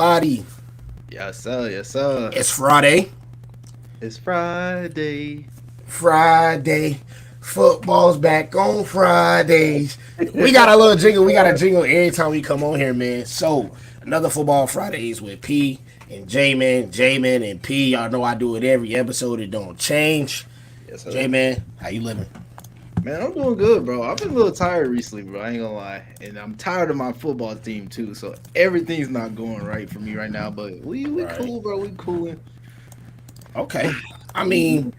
everybody. Yes, sir. Yes, sir. It's Friday. It's Friday. Friday. Football's back on Fridays. We got a little jingle. We got a jingle every time we come on here, man. So, another Football Fridays with P and Jman. Jman and P. Y'all know I do it every episode. It don't change. Yes, sir. Jman, how you living? Man, I'm doing good, bro. I've been a little tired recently, bro. I ain't gonna lie. And I'm tired of my football team, too. So, everything's not going right for me right now. But we Right. cool, bro. We cooling. Okay. I mean,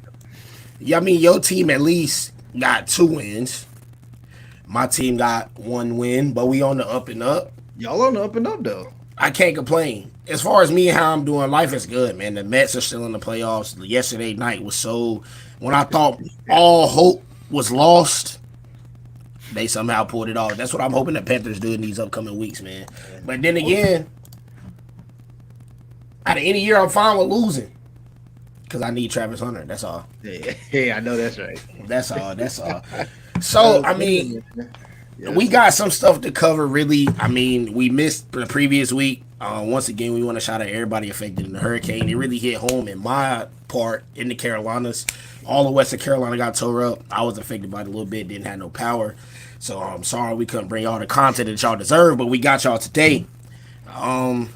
your team at least got 2 wins. My team got 1 win, but we on the up and up. Y'all on the up and up, though. I can't complain. As far as me and how I'm doing, life is good, man. The Mets are still in the playoffs. Yesterday night was so when I thought all hope was lost, they somehow pulled it off. That's what I'm hoping the Panthers do in these upcoming weeks, man. But then again, out of any year, I'm fine with losing because I need Travis Hunter. That's all. Yeah, I know that's right. That's all. So I mean, we got some stuff to cover. Really, I mean, we missed the previous week. Once again, we want to shout out everybody affected in the hurricane. It really hit home in my part in the Carolinas. All of Western Carolina got tore up. I was affected by it a little bit. Didn't have no power, so I'm sorry we couldn't bring y'all the content that y'all deserve. But we got y'all today. We're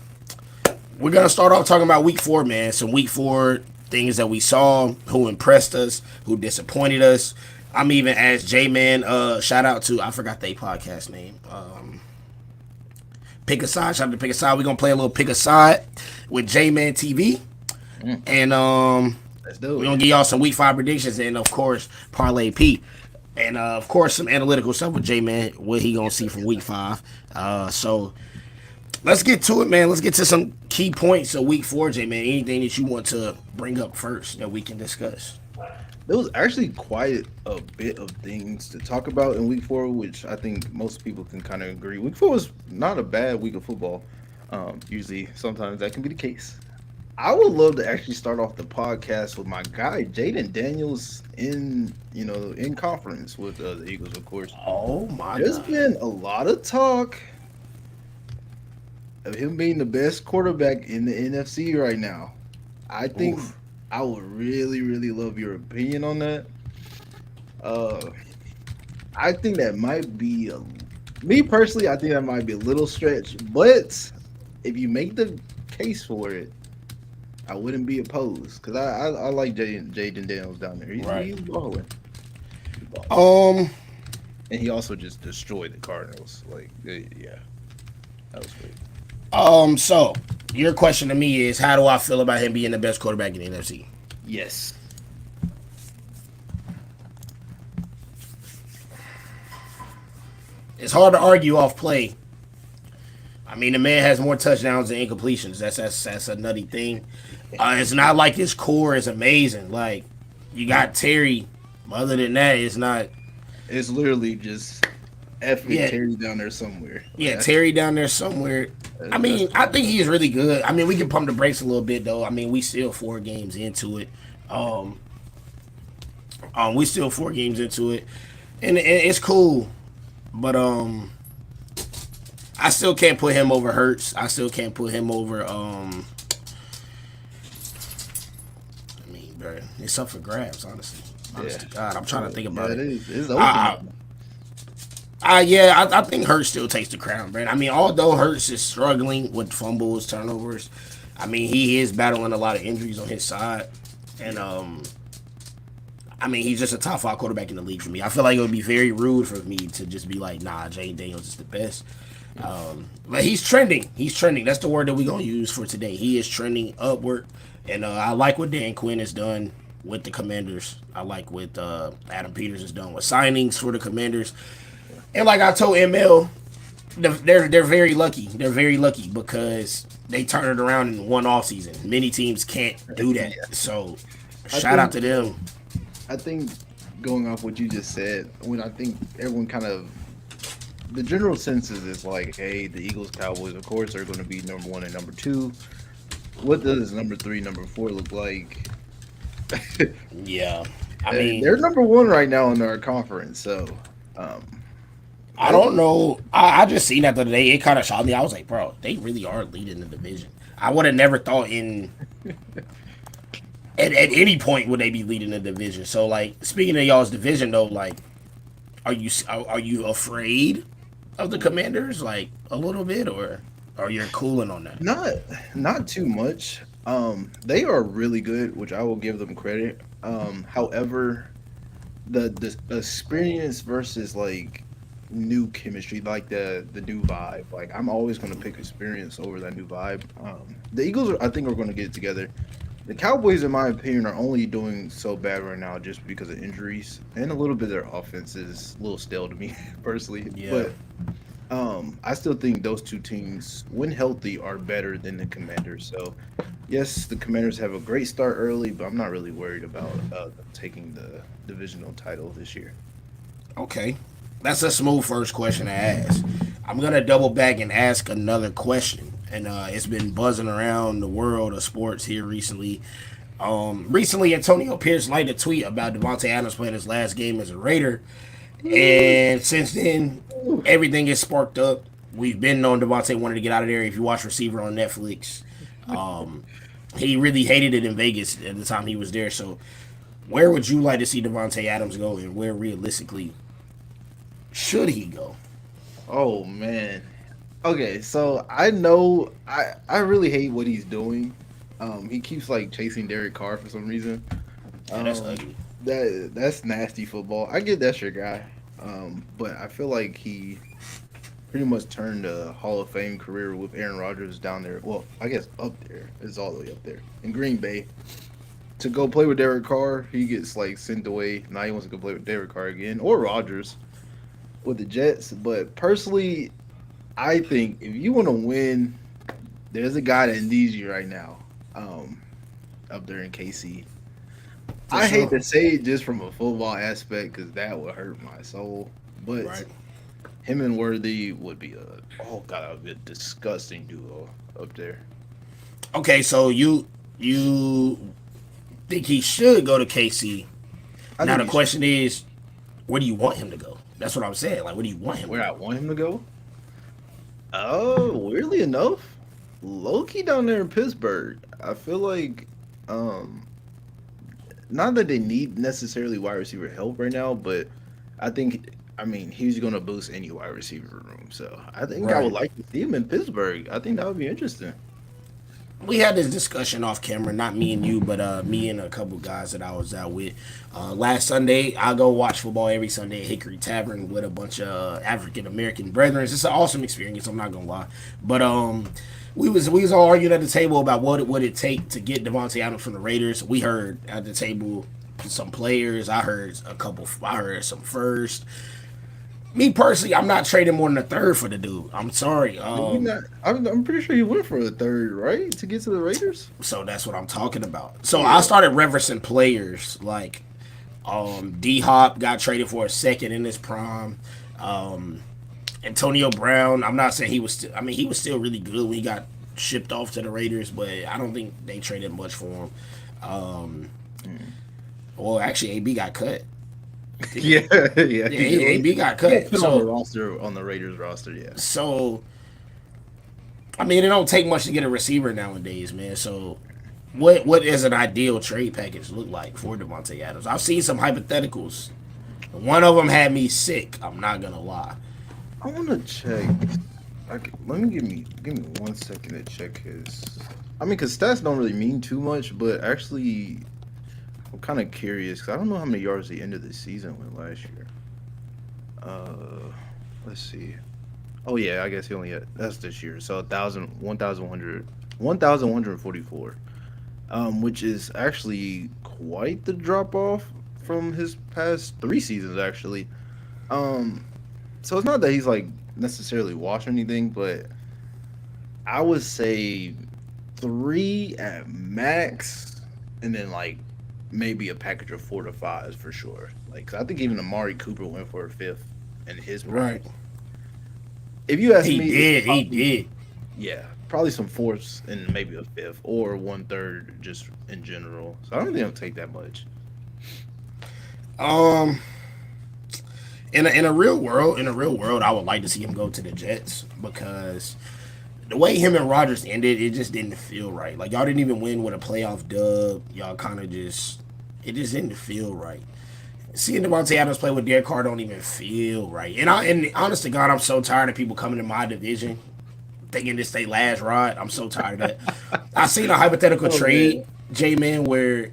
gonna start off talking about week 4, man. Some week 4 things that we saw, who impressed us, who disappointed us. I'm even asked Jman, shout out to, I forgot their podcast name. Pick a Side, shout out to Pick a Side. We're gonna play a little Pick a Side with Jman TV. And Let's do it. we're gonna give y'all some week 5 predictions and of course Parlay P. And of course some analytical stuff with Jman, what he gonna see from week 5. So let's get to it, man. Let's get to some key points of week 4, Jman. Anything that you want to bring up first that we can discuss? There was actually quite a bit of things to talk about in week 4, which I think most people can kind of agree. Week 4 was not a bad week of football. Usually, sometimes that can be the case. I would love to actually start off the podcast with my guy Jayden Daniels in conference with the Eagles, of course. Oh my There's God. been a lot of talk of him being the best quarterback in the NFC right now. I think Oof. I would really, really love your opinion on that. I think that might be me personally. I think that might be a little stretch, but if you make the case for it, I wouldn't be opposed because I like Jayden Daniels down there. He's balling. And he also just destroyed the Cardinals. Like, yeah, that was great. So your question to me is, how do I feel about him being the best quarterback in the NFC? Yes. It's hard to argue off play. I mean, the man has more touchdowns than incompletions. That's a nutty thing. It's not like his core is amazing. Like, you got Terry. Other than that, it's not. It's literally just Terry down there somewhere. Yeah, Terry down there somewhere. I mean, I think he's really good. I mean, we can pump the brakes a little bit, though. I mean, we still 4 games into it. We still 4 games into it. And it's cool. But, I still can't put him over Hurts. I still can't put him over, I mean, bro, it's up for grabs, honestly. Honest to God, I'm trying to think about it. It's open. I think Hurts still takes the crown, man. I mean, although Hurts is struggling with fumbles, turnovers, I mean, he is battling a lot of injuries on his side. And, I mean, he's just a top 5 quarterback in the league for me. I feel like it would be very rude for me to just be like, nah, Jayden Daniels is the best. But he's trending. That's the word that we're going to use for today. He is trending upward. And I like what Dan Quinn has done with the Commanders. I like what Adam Peters has done with signings for the Commanders. And like I told ML, they're very lucky. They're very lucky because they turned it around in one offseason. Many teams can't do that. So shout out to them. I think going off what you just said, when I think everyone kind of the general census is like, hey, the Eagles, Cowboys, of course, are going to be number 1 and number 2. What does number 3, number 4 look like? Yeah, I mean, they're number 1 right now in our conference, so I don't know. I just seen that the other day. It kind of shocked me. I was like, bro, they really are leading the division. I would have never thought at any point would they be leading the division. So like speaking of y'all's division though, like are you afraid of the Commanders like a little bit or you're cooling on that? Not not too much. They are really good, which I will give them credit. However, the experience versus like new chemistry, like the new vibe. Like I'm always going to pick experience over that new vibe. The Eagles, I think, are going to get it together. The Cowboys, in my opinion, are only doing so bad right now just because of injuries and a little bit of their offense is a little stale to me personally. Yeah. But I still think those two teams, when healthy, are better than the Commanders. So, yes, the Commanders have a great start early, but I'm not really worried about them taking the divisional title this year. Okay. That's a smooth first question to ask. I'm gonna double back and ask another question. And it's been buzzing around the world of sports here recently. Recently, Antonio Pierce liked a tweet about Devontae Adams playing his last game as a Raider, and since then, everything is sparked up. We've been known Devontae wanted to get out of there. If you watch Receiver on Netflix, um, he really hated it in Vegas at the time he was there. So, where would you like to see Devontae Adams go, and where realistically should he go? Oh man. Okay, so I know I really hate what he's doing. He keeps like chasing Derek Carr for some reason. Yeah, that's Um, ugly. that's nasty football. I get that's your guy. But I feel like he pretty much turned a Hall of Fame career with Aaron Rodgers down there. Well, I guess up there. It's all the way up there in Green Bay. To go play with Derek Carr, he gets like sent away. Now he wants to go play with Derek Carr again or Rodgers with the Jets. But personally, I think if you want to win, there's a guy that needs you right now, um, up there in KC. For I hate sure. to say it just from a football aspect because that would hurt my soul, but Right. him and Worthy would be that would be a disgusting duo up there. Okay, so you think he should go to KC? I Now think the he should. question is, where do you want him to go? That's what I'm saying. Like, where do you want him to Where I go? want him to go? Oh, weirdly enough, Loki down there in Pittsburgh. I feel like, um, not that they need necessarily wide receiver help right now, but I think, I mean, he's going to boost any wide receiver room. So I think I would Right. like to see him in Pittsburgh. I think that would be interesting. We had this discussion off camera, not me and you, but me and a couple guys that I was out with. Last Sunday, I go watch football every Sunday at Hickory Tavern with a bunch of African American brethren. It's an awesome experience. I'm not gonna lie, but we was all arguing at the table about what it would it take to get Devontae Adams from the Raiders. We heard at the table some players. I heard a couple. I heard some first. Me personally, I'm not trading more than a third for the dude. I'm sorry. Did we not? I'm pretty sure he went for a third, right, to get to the Raiders. So that's what I'm talking about. So I Yeah. started referencing players like D Hop got traded for a second in his prime. Um, Antonio Brown. I'm not saying he was. Still, I mean, he was still really good when he got shipped off to the Raiders, but I don't think they traded much for him. Um, Mm. well, actually, AB got cut. Yeah, yeah. Yeah, AB got He got cut. put on the So, roster on the Raiders roster. Yeah. so I mean, it don't take much to get a receiver nowadays, man. So, what does an ideal trade package look like for Devontae Adams? I've seen some hypotheticals. One of them had me sick. I'm not gonna lie. I want to check. Let me give me 1 second to check his. I mean, because stats don't really mean too much, but actually, I'm kind of curious because I don't know how many yards the end of the season went last year. Let's see. Oh yeah, I guess he only had that's this year. So 1,144, which is actually quite the drop off from his past 3 seasons actually. Um, so it's not that he's like necessarily washed or anything, but I would say three at max, and then like maybe a package of 4 to 5s for sure. Like, 'cause I think even Amari Cooper went for a fifth in his prime. Right. If you ask He me, it's did. He probably did. yeah, probably some fourths and maybe a fifth or 1/3 just in general. So I don't think it'll take that much. Um, in a real world, I would like to see him go to the Jets because the way him and Rodgers ended, it just didn't feel right. Like y'all didn't even win with a playoff dub. Y'all kind of just it just didn't feel right. Seeing Devontae Adams play with Derek Carr don't even feel right. And honest to God, I'm so tired of people coming to my division thinking this they last ride. I'm so tired of that. I seen a hypothetical trade, Jman, where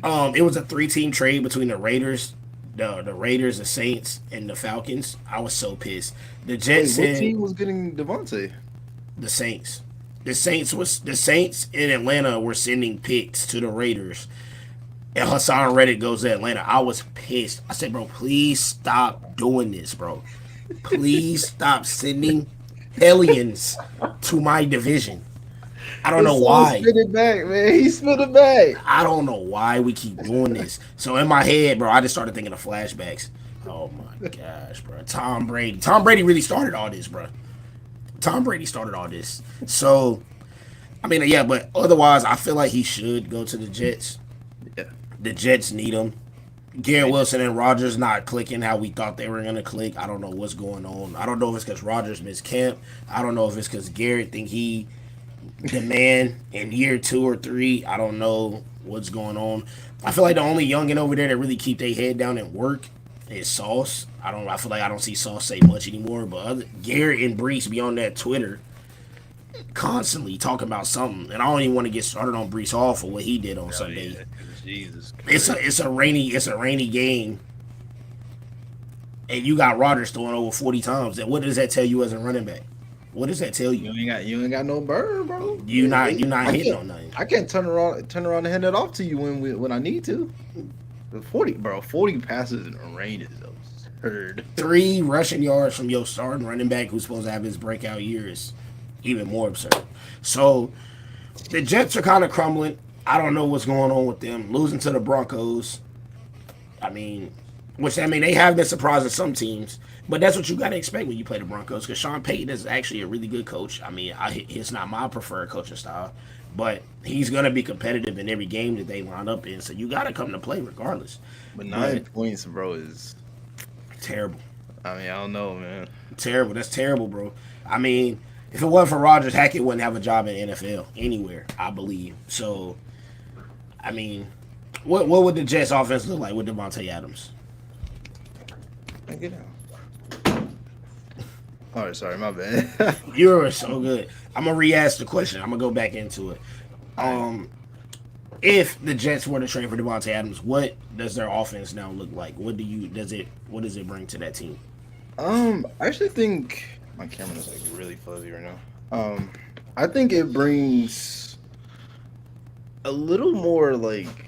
it was a 3-team trade between the Raiders, the Raiders, the Saints, and the Falcons. I was so pissed. The Jets Wait, what said team was getting Devontae? the Saints. The Saints in Atlanta were sending picks to the Raiders. And Hassan Reddick goes to Atlanta. I was pissed. I said, bro, please stop doing this, bro. Please stop sending aliens to my division. I don't know why. Spit it back, man. He spit it back. I don't know why we keep doing this. So in my head, bro, I just started thinking of flashbacks. Oh my gosh, bro. Tom Brady. Tom Brady really started all this, bro. Tom Brady started all this. So, I mean, yeah, but otherwise, I feel like he should go to the Jets. Yeah. The Jets need him. Garrett Wilson and Rodgers not clicking how we thought they were going to click. I don't know what's going on. I don't know if it's because Rodgers missed camp. I don't know if it's because Garrett think he the man in year 2 or 3. I don't know what's going on. I feel like the only youngin over there that really keep their head down and work is Sauce. I feel like I don't see Sauce say much anymore. But Garrett and Brees be on that Twitter constantly talking about something, and I don't even want to get started on Brees Hall for what he did on Sunday. Yeah. Jesus Christ. It's a rainy game, and you got Rodgers throwing over 40 times. And what does that tell you as a running back? What does that tell you? You ain't got no bird, bro. You not hitting on nothing. I can't turn around and hand it off to you when I need to. 40 passes in the rain is absurd. 3 rushing yards from your starting running back who's supposed to have his breakout year is even more absurd. So the Jets are kind of crumbling. I don't know what's going on with them. Losing to the Broncos. I mean, they have been surprising some teams, but that's what you got to expect when you play the Broncos because Sean Payton is actually a really good coach. I mean, it's not my preferred coaching style, but he's going to be competitive in every game that they line up in, so you got to come to play regardless. But 9 points, bro, is terrible. I mean, I don't know, man. Terrible. That's terrible, bro. I mean, if it wasn't for Rodgers, Hackett wouldn't have a job in the NFL anywhere, I believe. So, I mean, what would the Jets offense look like with Devontae Adams? Get out. All right, sorry, my bad. You're so good. I'm gonna re-ask the question. I'm gonna go back into it. If the Jets were to trade for Devontae Adams, what does their offense now look like? What does it bring to that team? I actually think my camera's like really fuzzy right now. I think it brings a little more like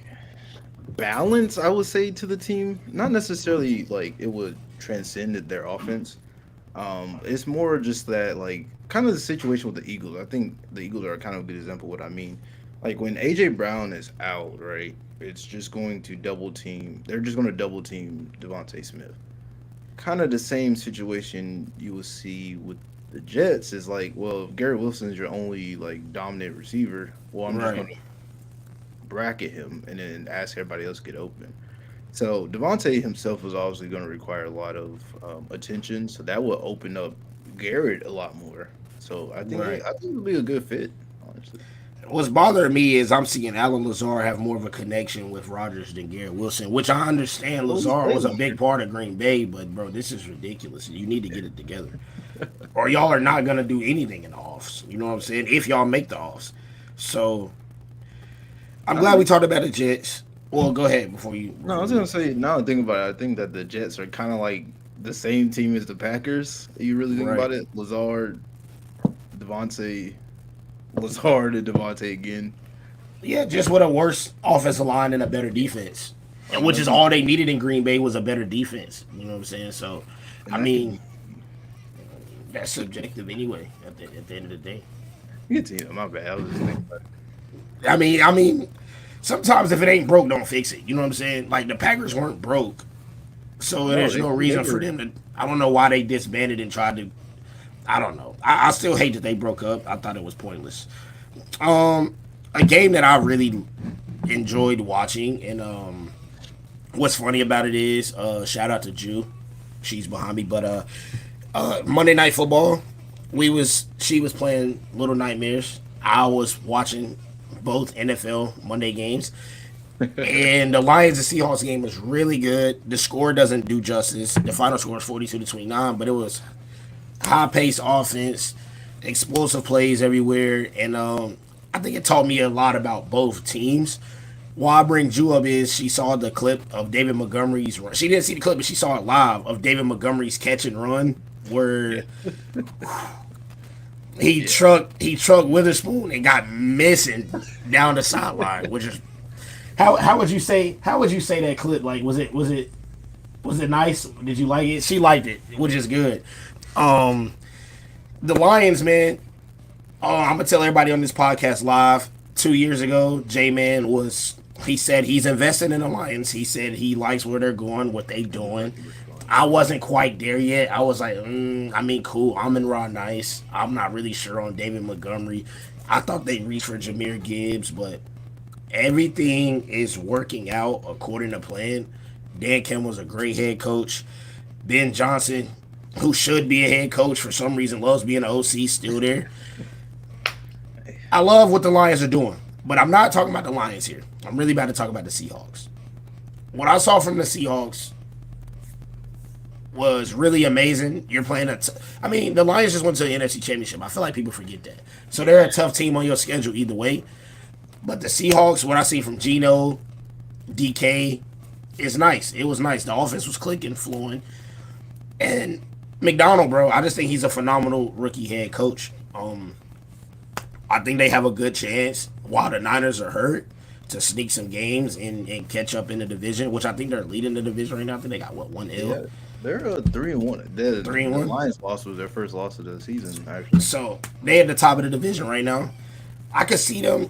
balance, I would say, to the team. Not necessarily like it would transcend their offense. It's more just that like kind of the situation with the Eagles. I think the Eagles are kind of a good example of what I mean. Like when AJ Brown is out, right? It's just going to double team. They're just going to double team Devontae Smith. Kind of the same situation you will see with the Jets is like, well, if Garrett Wilson is your only like dominant receiver, well, I'm just going to bracket him and then ask everybody else to get open. So Devontae himself is obviously going to require a lot of attention, so that will open up Garrett a lot more. So I think it'll be a good fit, honestly. What's bothering me is I'm seeing Alan Lazard have more of a connection with Rodgers than Garrett Wilson, which I understand Lazard was a big part of Green Bay, but bro, this is ridiculous. You need to get it together. Or y'all are not gonna do anything in the offs. You know what I'm saying? If y'all make the offs. So I'm glad we talked about the Jets. Well, go ahead before you. No, I was gonna say. Now I think about it. I think that the Jets are kind of like the same team as the Packers. You really think about it. Lazard, Devontae, Lazard, and Devontae again. Yeah, just with a worse offensive line and a better defense, and which is all they needed in Green Bay was a better defense. You know what I'm saying? So, I mean, that's subjective anyway. At the end of the day. You can tell. My bad. I was just thinking about it. I mean. Sometimes if it ain't broke, don't fix it. You know what I'm saying? Like the Packers weren't broke, so there's no reason for them to. I don't know why they disbanded and tried to. I don't know. I still hate that they broke up. I thought it was pointless. A game that I really enjoyed watching, and what's funny about it is shout out to Jew. she's behind me. But Monday Night Football, she was playing Little Nightmares. I was watching both NFL Monday games. And the Lions and Seahawks game was really good. The score doesn't do justice. The final score is 42-29, but it was high paced offense, explosive plays everywhere, and I think it taught me a lot about both teams. Why I bring Ju up is she saw the clip of David Montgomery's run. She didn't see the clip, but she saw it live of David Montgomery's catch and run where he trucked Witherspoon and got missing down the sideline, which is how would you say that clip? Like was it nice? Did you like it? She liked it, which is good. Um, the Lions, man. Oh, I'm gonna tell everybody on this podcast live. 2 years ago, Jman he said he's invested in the Lions. He said he likes where they're going, what they doing. I wasn't quite there yet. I was like, I mean, cool. Amon-Ra nice. I'm not really sure on David Montgomery. I thought they reached for Jahmyr Gibbs, but everything is working out according to plan. Dan Campbell's a great head coach. Ben Johnson, who should be a head coach for some reason, loves being an OC, still there. I love what the Lions are doing, but I'm not talking about the Lions here. I'm really about to talk about the Seahawks. What I saw from the Seahawks was really amazing. You're playing the Lions just went to the NFC Championship. I feel like people forget that. So they're a tough team on your schedule either way. But the Seahawks, what I see from Geno, DK, is nice. It was nice. The offense was clicking, flowing. And McDonald, bro, I just think he's a phenomenal rookie head coach. I think they have a good chance while the Niners are hurt to sneak some games and catch up in the division, which I think they're leading the division right now. I think they got what 1-L. Yeah, they're 3-1. The 3-1. Lions loss was their first loss of the season, actually. So they at the top of the division right now. I could see them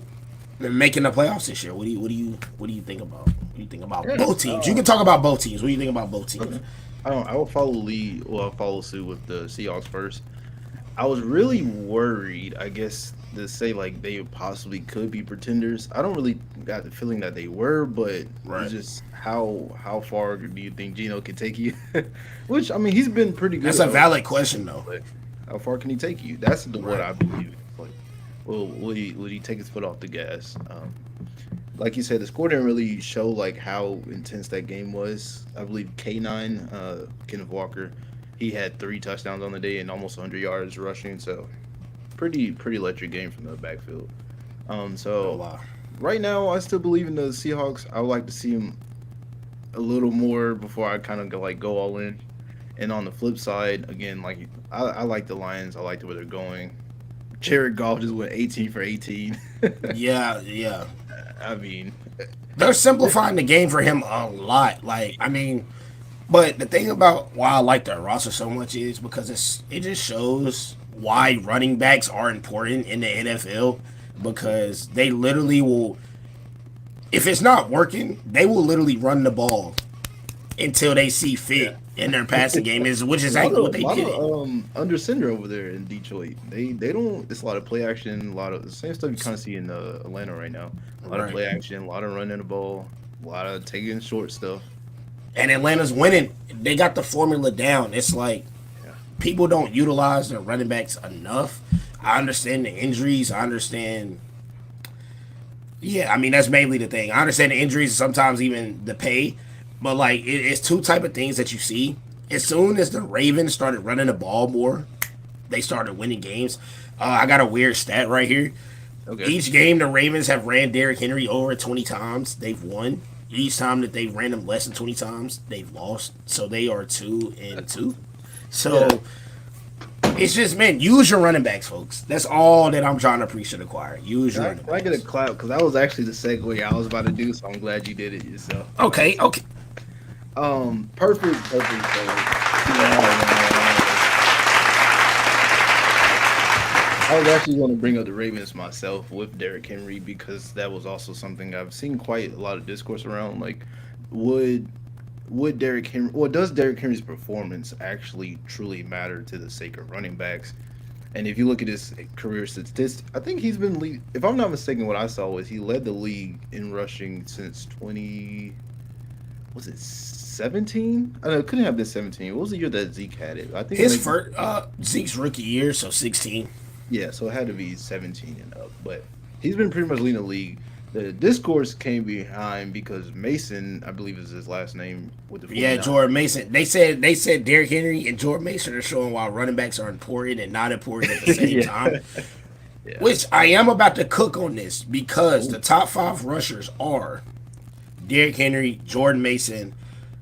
making the playoffs this year. What do you think about? What do you think about both teams? You can talk about both teams. What do you think about both teams? Okay. I will follow suit with the Seahawks first. I was really worried, I guess, to say like they possibly could be pretenders. I don't really got the feeling that they were, but it's just how far do you think Geno can take you? Which I mean, he's been pretty good. That's a valid question, though. But how far can he take you? That's what I believe. Like, well, would he take his foot off the gas? Like you said, the score didn't really show like how intense that game was. I believe K9, Kenneth Walker, he had 3 touchdowns on the day and almost 100 yards rushing. So pretty electric game from the backfield. Right now, I still believe in the Seahawks. I would like to see them a little more before I kind of go all in. And on the flip side, again, like I like the Lions. I like where they're going. Jared Goff just went 18 for 18. Yeah. I mean, they're simplifying the game for him a lot. But the thing about why I like their roster so much is because it just shows why running backs are important in the NFL, because they literally will, if it's not working, they will literally run the ball until they see fit in their passing game, which is exactly what they did. Under center over there in Detroit, they don't. It's a lot of play action, a lot of the same stuff you kind of see in Atlanta right now. A lot of play action, a lot of running the ball, a lot of taking short stuff. And Atlanta's winning. They got the formula down. It's like people don't utilize their running backs enough. I understand the injuries. I understand. Yeah, I mean that's mainly the thing. I understand the injuries, sometimes even the pay. But like it's two type of things that you see. As soon as the Ravens started running the ball more, they started winning games. I got a weird stat right here. Okay. Each game the Ravens have ran Derrick Henry over 20 times. They've won. Each time that they've ran him less than 20 times, they've lost. So they are 2-2. So it's just, man, use your running backs, folks. That's all that I'm trying to preach to the choir. Use your running backs. I get a clap because that was actually the segue I was about to do. So I'm glad you did it yourself. Okay. Perfect. I was actually going to bring up the Ravens myself with Derrick Henry because that was also something I've seen quite a lot of discourse around. Like, would Derrick Henry? Well, does Derrick Henry's performance actually truly matter to the sake of running backs? And if you look at his career statistics, I think he's been if I'm not mistaken, what I saw was he led the league in rushing since was it 17? I know it couldn't have been 17. What was the year that Zeke had it? I think it His might be, first Zeke's rookie year, so 16. yeah, so it had to be 17 and up. But he's been pretty much leading the league. The discourse came behind because Mason, I believe is his last name with the Yeah, 49. Jordan Mason. They said Derrick Henry and Jordan Mason are showing why running backs are important and not important at the same Yeah. time. Yeah. Which I am about to cook on this because the top 5 rushers are Derrick Henry, Jordan Mason,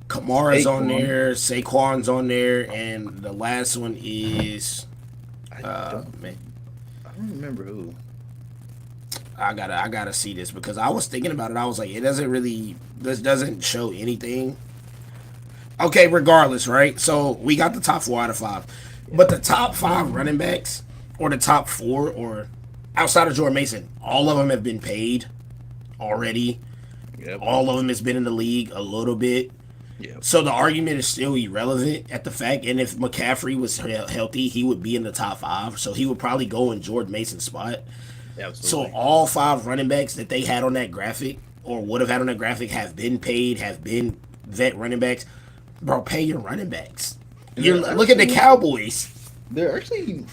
Kamara's on Saquon. there, Saquon's on there, and the last one is I man, I don't remember who. I gotta see this because I was thinking about it. I was like, this doesn't show anything. Okay, regardless, right? So we got the top 4 out of 5, but the top 5 running backs or the top 4 or outside of Jordan Mason, all of them have been paid already. Yep. All of them has been in the league a little bit. Yep. So the argument is still irrelevant at the fact. And if McCaffrey was healthy, he would be in the top 5. So he would probably go in Jordan Mason's spot. Absolutely. So all 5 running backs that they had on that graphic or would have had on that graphic have been paid, have been vet running backs. Bro, pay your running backs. Look at the Cowboys. They're actually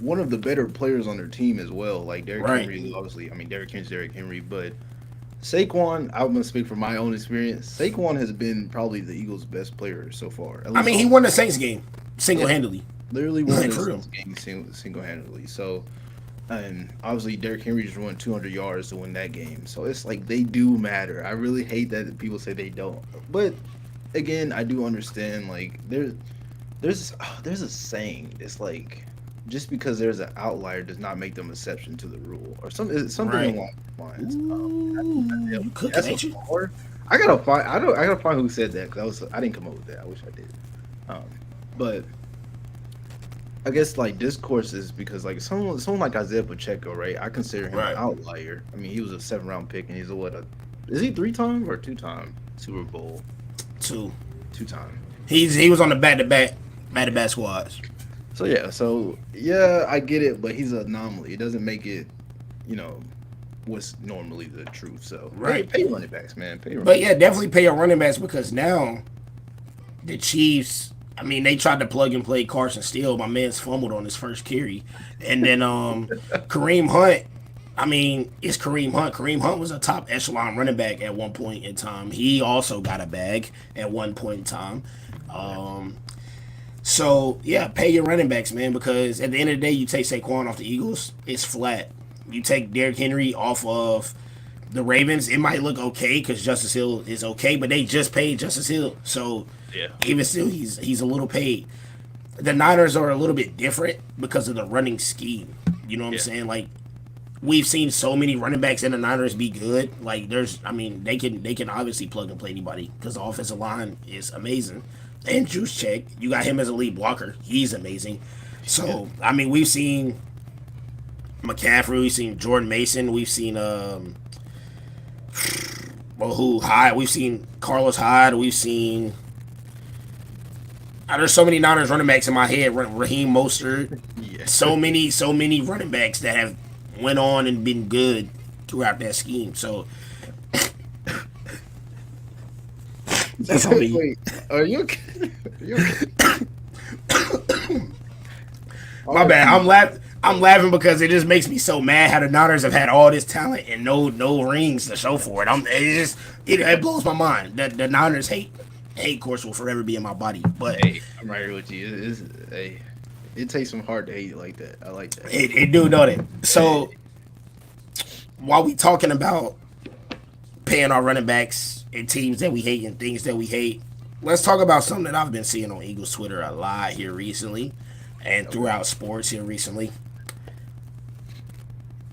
one of the better players on their team as well. Like Derrick Right. Henry, obviously. I mean, Derrick Henry's Derrick Henry, but Saquon, I'm gonna speak from my own experience. Saquon has been probably the Eagles' best player so far. At I least mean, he won the Saints game single-handedly. literally won Like, this for real. game single-handedly. So, and obviously Derrick Henry just run 200 yards to win that game. So it's like they do matter. I really hate that people say they don't, but again, I do understand. Like there's a saying. It's like just because there's an outlier does not make them exception to the rule, or something Right. along those lines. Ooh, you cooking, That's ain't a you? bar. I gotta find. I gotta find who said that because I didn't come up with that. I wish I did. But I guess like discourse is because like someone like Isaiah Pacheco, right? I consider him Right. an outlier. I mean, he was a 7th round pick, and he's is he 3-time or 2-time Super Bowl? 2. 2-time. He was on the back-to-back squads. So yeah, I get it, but he's an anomaly. It doesn't make it, what's normally the truth. So Right. pay running backs, man. Pay running But yeah, definitely pay your running backs because now the Chiefs. I mean, they tried to plug and play Carson Steele. My man's fumbled on his first carry, and then Kareem Hunt. I mean, it's Kareem Hunt. Kareem Hunt was a top echelon running back at one point in time. He also got a bag at one point in time. So yeah, pay your running backs, man, because at the end of the day, you take Saquon off the Eagles, it's flat. You take Derrick Henry off of the Ravens, it might look okay because Justice Hill is okay, but they just paid Justice Hill, so Yeah. even still, he's a little paid. The Niners are a little bit different because of the running scheme. You know what I'm saying? Like we've seen so many running backs in the Niners be good. Like they can obviously plug and play anybody because the offensive line is amazing. And Juice Check, you got him as a lead blocker. He's amazing. So I mean, we've seen McCaffrey, we've seen Jordan Mason, we've seen Hyde, we've seen Carlos Hyde, we've seen. There's so many Niners running backs in my head. Raheem Mostert. Yeah. So many running backs that have went on and been good throughout that scheme. So that's on me. Wait, are you okay? Are you okay? My bad. I'm laughing because it just makes me so mad how the Niners have had all this talent and no rings to show for it. It blows my mind that the Niners hate course will forever be in my body. But Hey, I'm right here with you. It takes some heart to hate like that. I like that. it do know that. So while we talking about paying our running backs and teams that we hate and things that we hate, let's talk about something that I've been seeing on Eagles Twitter a lot here recently and throughout sports here recently.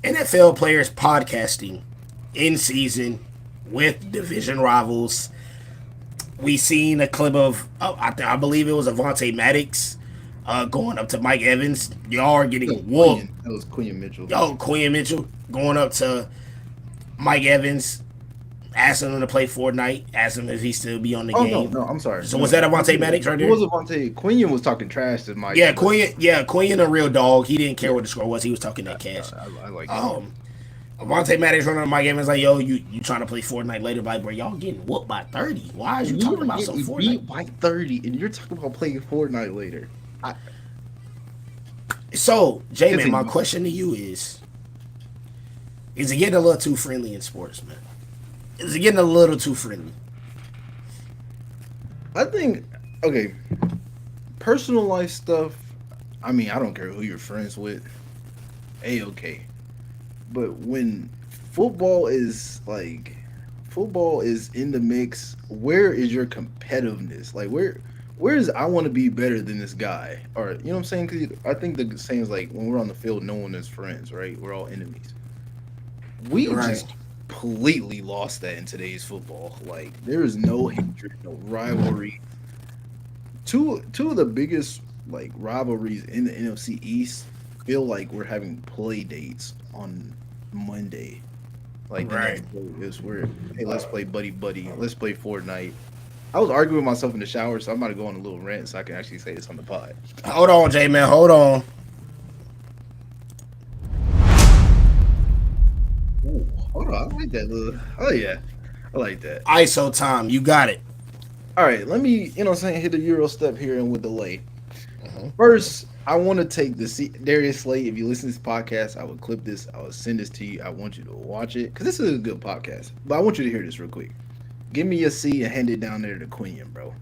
NFL players podcasting in season with division rivals. We seen a clip of, I believe it was Avonte Maddox going up to Mike Evans. Y'all are getting whooped. That was Quinn Mitchell. Quinn Mitchell going up to Mike Evans, asking him to play Fortnite, asking him if he still be on the game. No, I'm sorry. So was that Avonte Maddox right there? It was Avonte. Quinn was talking trash to Mike. Quinn a real dog. He didn't care what the score was. He was talking that cash. I like that. Vontae Maddox running on my game is like, yo, you trying to play Fortnite later? Like, bro, y'all getting whooped by 30. Why is you We talking were about some getting Fortnite? beat by 30, and you're talking about playing Fortnite later. I So, Jman, my continue. question to you is it getting a little too friendly in sports, man? Is it getting a little too friendly? I think okay, personal life stuff. I mean, I don't care who you're friends with. Okay, but when football is like football is in the mix, where is your competitiveness? Like where is I want to be better than this guy? Or you know what I'm saying? Because I think the saying is like when we're on the field, no one is friends, right? We're all enemies. We Right. just completely lost that in today's football. Like there is no hatred, no rivalry. Two of the biggest like rivalries in the NFC East feel like we're having play dates on Monday. Like the next Right. day is where hey, let's play buddy buddy, let's play Fortnite. I was arguing with myself in the shower, so I'm about to go on a little rant so I can actually say this on the pod. Hold on, Jman. Hold on. Ooh, hold on, I like that little. Oh yeah, I like that. ISO time. You got it. All right, let me what I'm saying, hit the Euro step here and with delay. First, I want to take the Darius Slay. If you listen to this podcast, I would clip this. I would send this to you. I want you to watch it because this is a good podcast. But I want you to hear this real quick. Give me a C and hand it down there to Quinion, bro.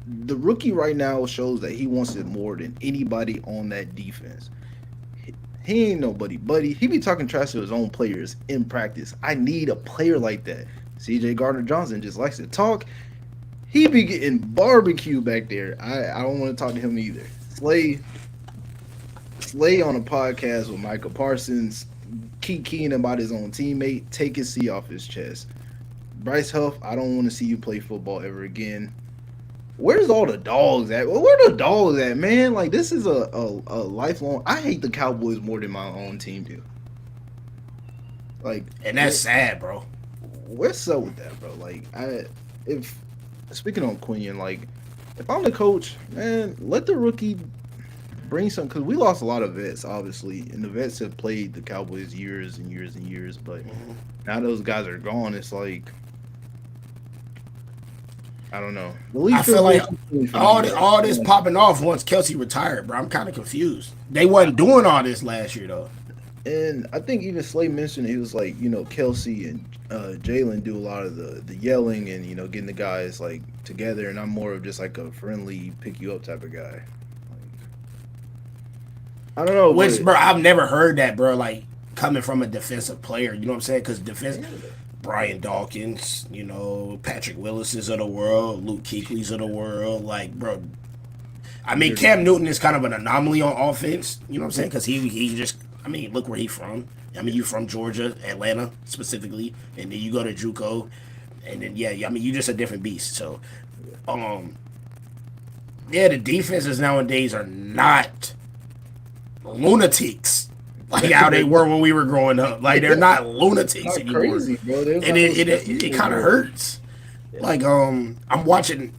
The rookie right now shows that he wants it more than anybody on that defense. He ain't nobody, buddy. He be talking trash to his own players in practice. I need a player like that. CJ Gardner Johnson just likes to talk. He be getting barbecue back there. I don't want to talk to him either. Slay on a podcast with Michael Parsons, keep keying about his own teammate, take his C off his chest. Bryce Huff, I don't want to see you play football ever again. Where's all the dogs at? Where the dogs at, man? Like this is a lifelong. I hate the Cowboys more than my own team do. Like, And that's sad, bro. what's up with that, bro? Like, if speaking on Quinion, like, if I'm the coach, man, let the rookie bring some because we lost a lot of vets, obviously, and the vets have played the Cowboys years and years and years. But now those guys are gone. It's like I don't know. The I least feel like all this yeah. popping off once Kelsey retired, bro. I'm kind of confused. They wasn't doing all this last year though. And I think even Slay mentioned he was like, Kelsey and Jaylen do a lot of the yelling and getting the guys like together, and I'm more of just like a friendly pick you up type of guy. Like, I don't know, Which, but bro, I've never heard that, bro. Like coming from a defensive player, you know what I'm saying? Because defense, Brian Dawkins, Patrick Willis's of the world, Luke Kuechly's of the world, like, bro. I mean, Cam Newton is kind of an anomaly on offense. You know what I'm saying? Because he just, I mean, look where he from. I mean, you from Georgia, Atlanta specifically, and then you go to JUCO, and then I mean, you just a different beast. So, um, yeah, the defenses nowadays are not lunatics like how they were when we were growing up. Like they're not lunatics not anymore, crazy, bro. There's and not no it kind of hurts. Like I'm watching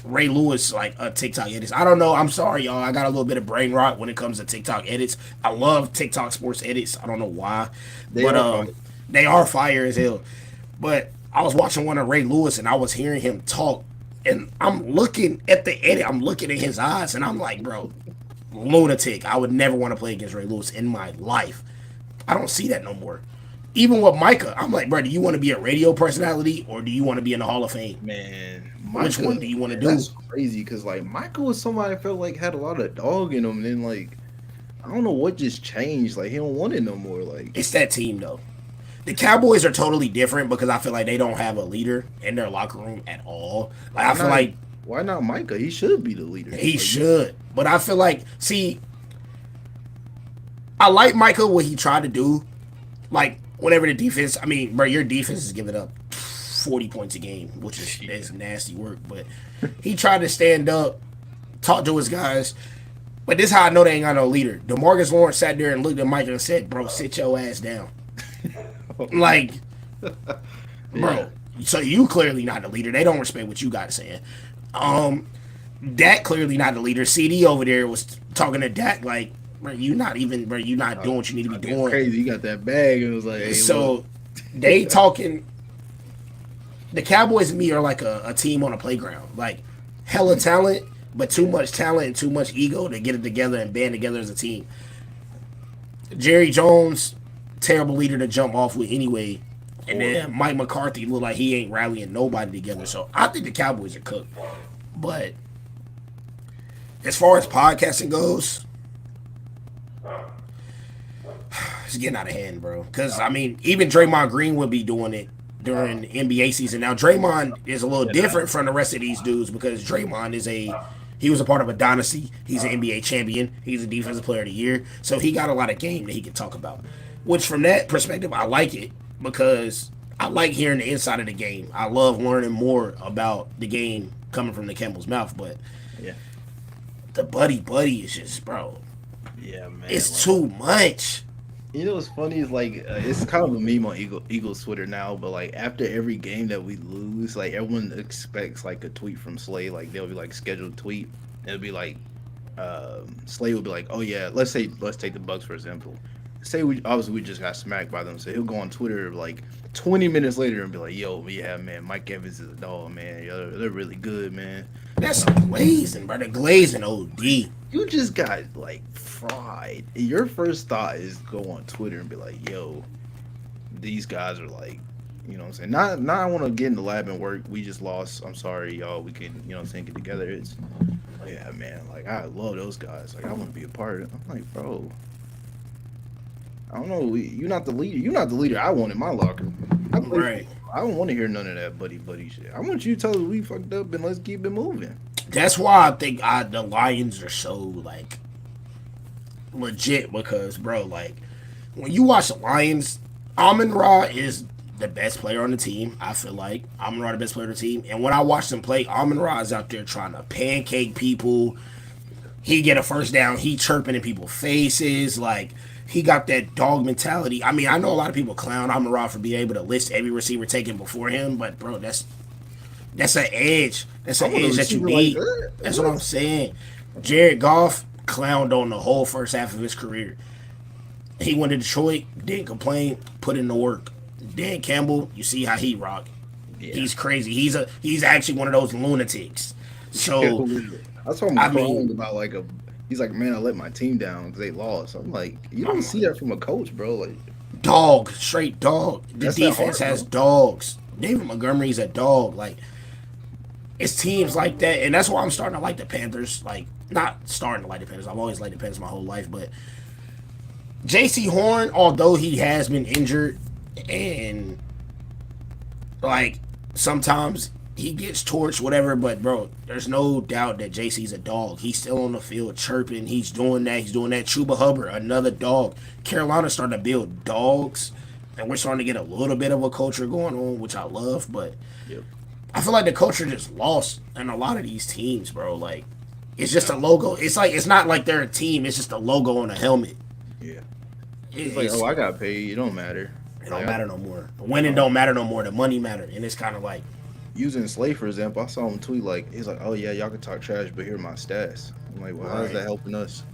Ray Lewis like TikTok edits. I don't know. I'm sorry, y'all. I got a little bit of brain rot when it comes to TikTok edits. I love TikTok sports edits. I don't know why, but they are fire as hell. But I was watching one of Ray Lewis and I was hearing him talk, and I'm looking at the edit. I'm looking at his eyes, and I'm like, bro, lunatic. I would never want to play against Ray Lewis in my life. I don't see that no more. Even with Micah, I'm like, bro, do you want to be a radio personality or do you want to be in the Hall of Fame? Man, Which one do you want to do? That's crazy because like Michael was somebody I felt like had a lot of dog in him, and then like I don't know what just changed. Like he don't want it no more. Like It's that team though. The Cowboys are totally different because I feel like they don't have a leader in their locker room at all. Like I feel like why not Micah? He should be the leader. he Like, should, but I feel like I like Micah what he tried to do. Like whenever the defense, I mean, bro, your defense is giving up 40 points a game, which is nasty work. But he tried to stand up, talk to his guys. But this is how I know they ain't got no leader. DeMarcus Lawrence sat there and looked at Micah and said, "Bro, sit your ass down." Like, bro, so you clearly not the leader. They don't respect what you got saying. Dak clearly not the leader. CD over there was talking to Dak like, bro, you not even, bro, you not doing what you need to be It's doing. crazy. You got that bag. It was like, hey, look. So they talking. The Cowboys and me are like a team on a playground, like hella talent, but too much talent and too much ego to get it together and band together as a team. Jerry Jones, terrible leader to jump off with anyway. And then Mike McCarthy look like he ain't rallying nobody together. So I think the Cowboys are cooked. But as far as podcasting goes, it's getting out of hand, bro. Because, I mean, even Draymond Green would be doing it during the NBA season. Now, Draymond is a little different from the rest of these dudes because Draymond is he was a part of a dynasty. He's an NBA champion. He's a defensive player of the year. So he got a lot of game that he can talk about. Which, from that perspective, I like it because I like hearing the inside of the game. I love learning more about the game coming from the Campbell's mouth. But Yeah. the buddy is just, bro, Yeah, man. it's too much. You know what's funny is like it's kind of a meme on Eagles Twitter now, but like after every game that we lose, like everyone expects like a tweet from Slay. Like they'll be like scheduled tweet. It'll be like Slay will be like, oh yeah, let's take the Bucks for example. Say we just got smacked by them, so he'll go on Twitter like 20 minutes later and be like, yo, yeah, man, Mike Evans is a dog, man. Yo, they're really good, man. That's glazing, brother. Glazing OD. You just got like fried. Your first thought is go on Twitter and be like, yo, these guys are like, you know what I'm saying? Not I want to get in the lab and work. We just lost. I'm sorry, y'all. We can, you know what I'm saying, get together. It's yeah, man. Like I love those guys. Like I want to be a part of it. I'm like, bro, I don't know. You're not the leader. You're not the leader I want in my locker. Right. I don't want to hear none of that buddy shit. I want you to tell us we fucked up and let's keep it moving. That's why I think the Lions are so like legit because, bro, like when you watch the Lions, Amon-Ra is the best player on the team. I feel like Amon-Ra the best player on the team, and when I watch them play, Amon-Ra is out there trying to pancake people. He get a first down, he chirping in people's faces, like he got that dog mentality. I mean, I know a lot of people clown Amon-Ra for being able to list every receiver taken before him, but bro, that's an edge. That's an edge that you need. Like that's what I'm saying. Jared Goff clowned on the whole first half of his career. He went to Detroit, didn't complain, put in the work. Dan Campbell, you see how he rock. Yeah. He's crazy. He's actually one of those lunatics. So I saw him crying about like he's like, man, I let my team down because they lost. I'm like, you don't see that from a coach, bro. Like dog, straight dog. The defense has dogs. David Montgomery's a dog. Like it's teams like that, and that's why I'm starting to like the Panthers. Like not starting to like the Panthers. I've always liked the Panthers my whole life, but J.C. Horn, although he has been injured and like sometimes he gets torched, whatever, but bro, there's no doubt that JC's a dog. He's still on the field chirping. He's doing that. Chuba Hubbard, another dog. Carolina's starting to build dogs, and we're starting to get a little bit of a culture going on, which I love, but I feel like the culture just lost in a lot of these teams, bro. Like, it's just a logo. It's like, it's not like they're a team. It's just a logo on a helmet. Yeah. It's like, oh, I got paid. It don't matter. It don't matter no more. The winning don't matter no more. The money matter. And it's kind of like, using Slay, for example, I saw him tweet like, he's like, oh yeah, y'all can talk trash, but here are my stats. I'm like, well, how's that helping us?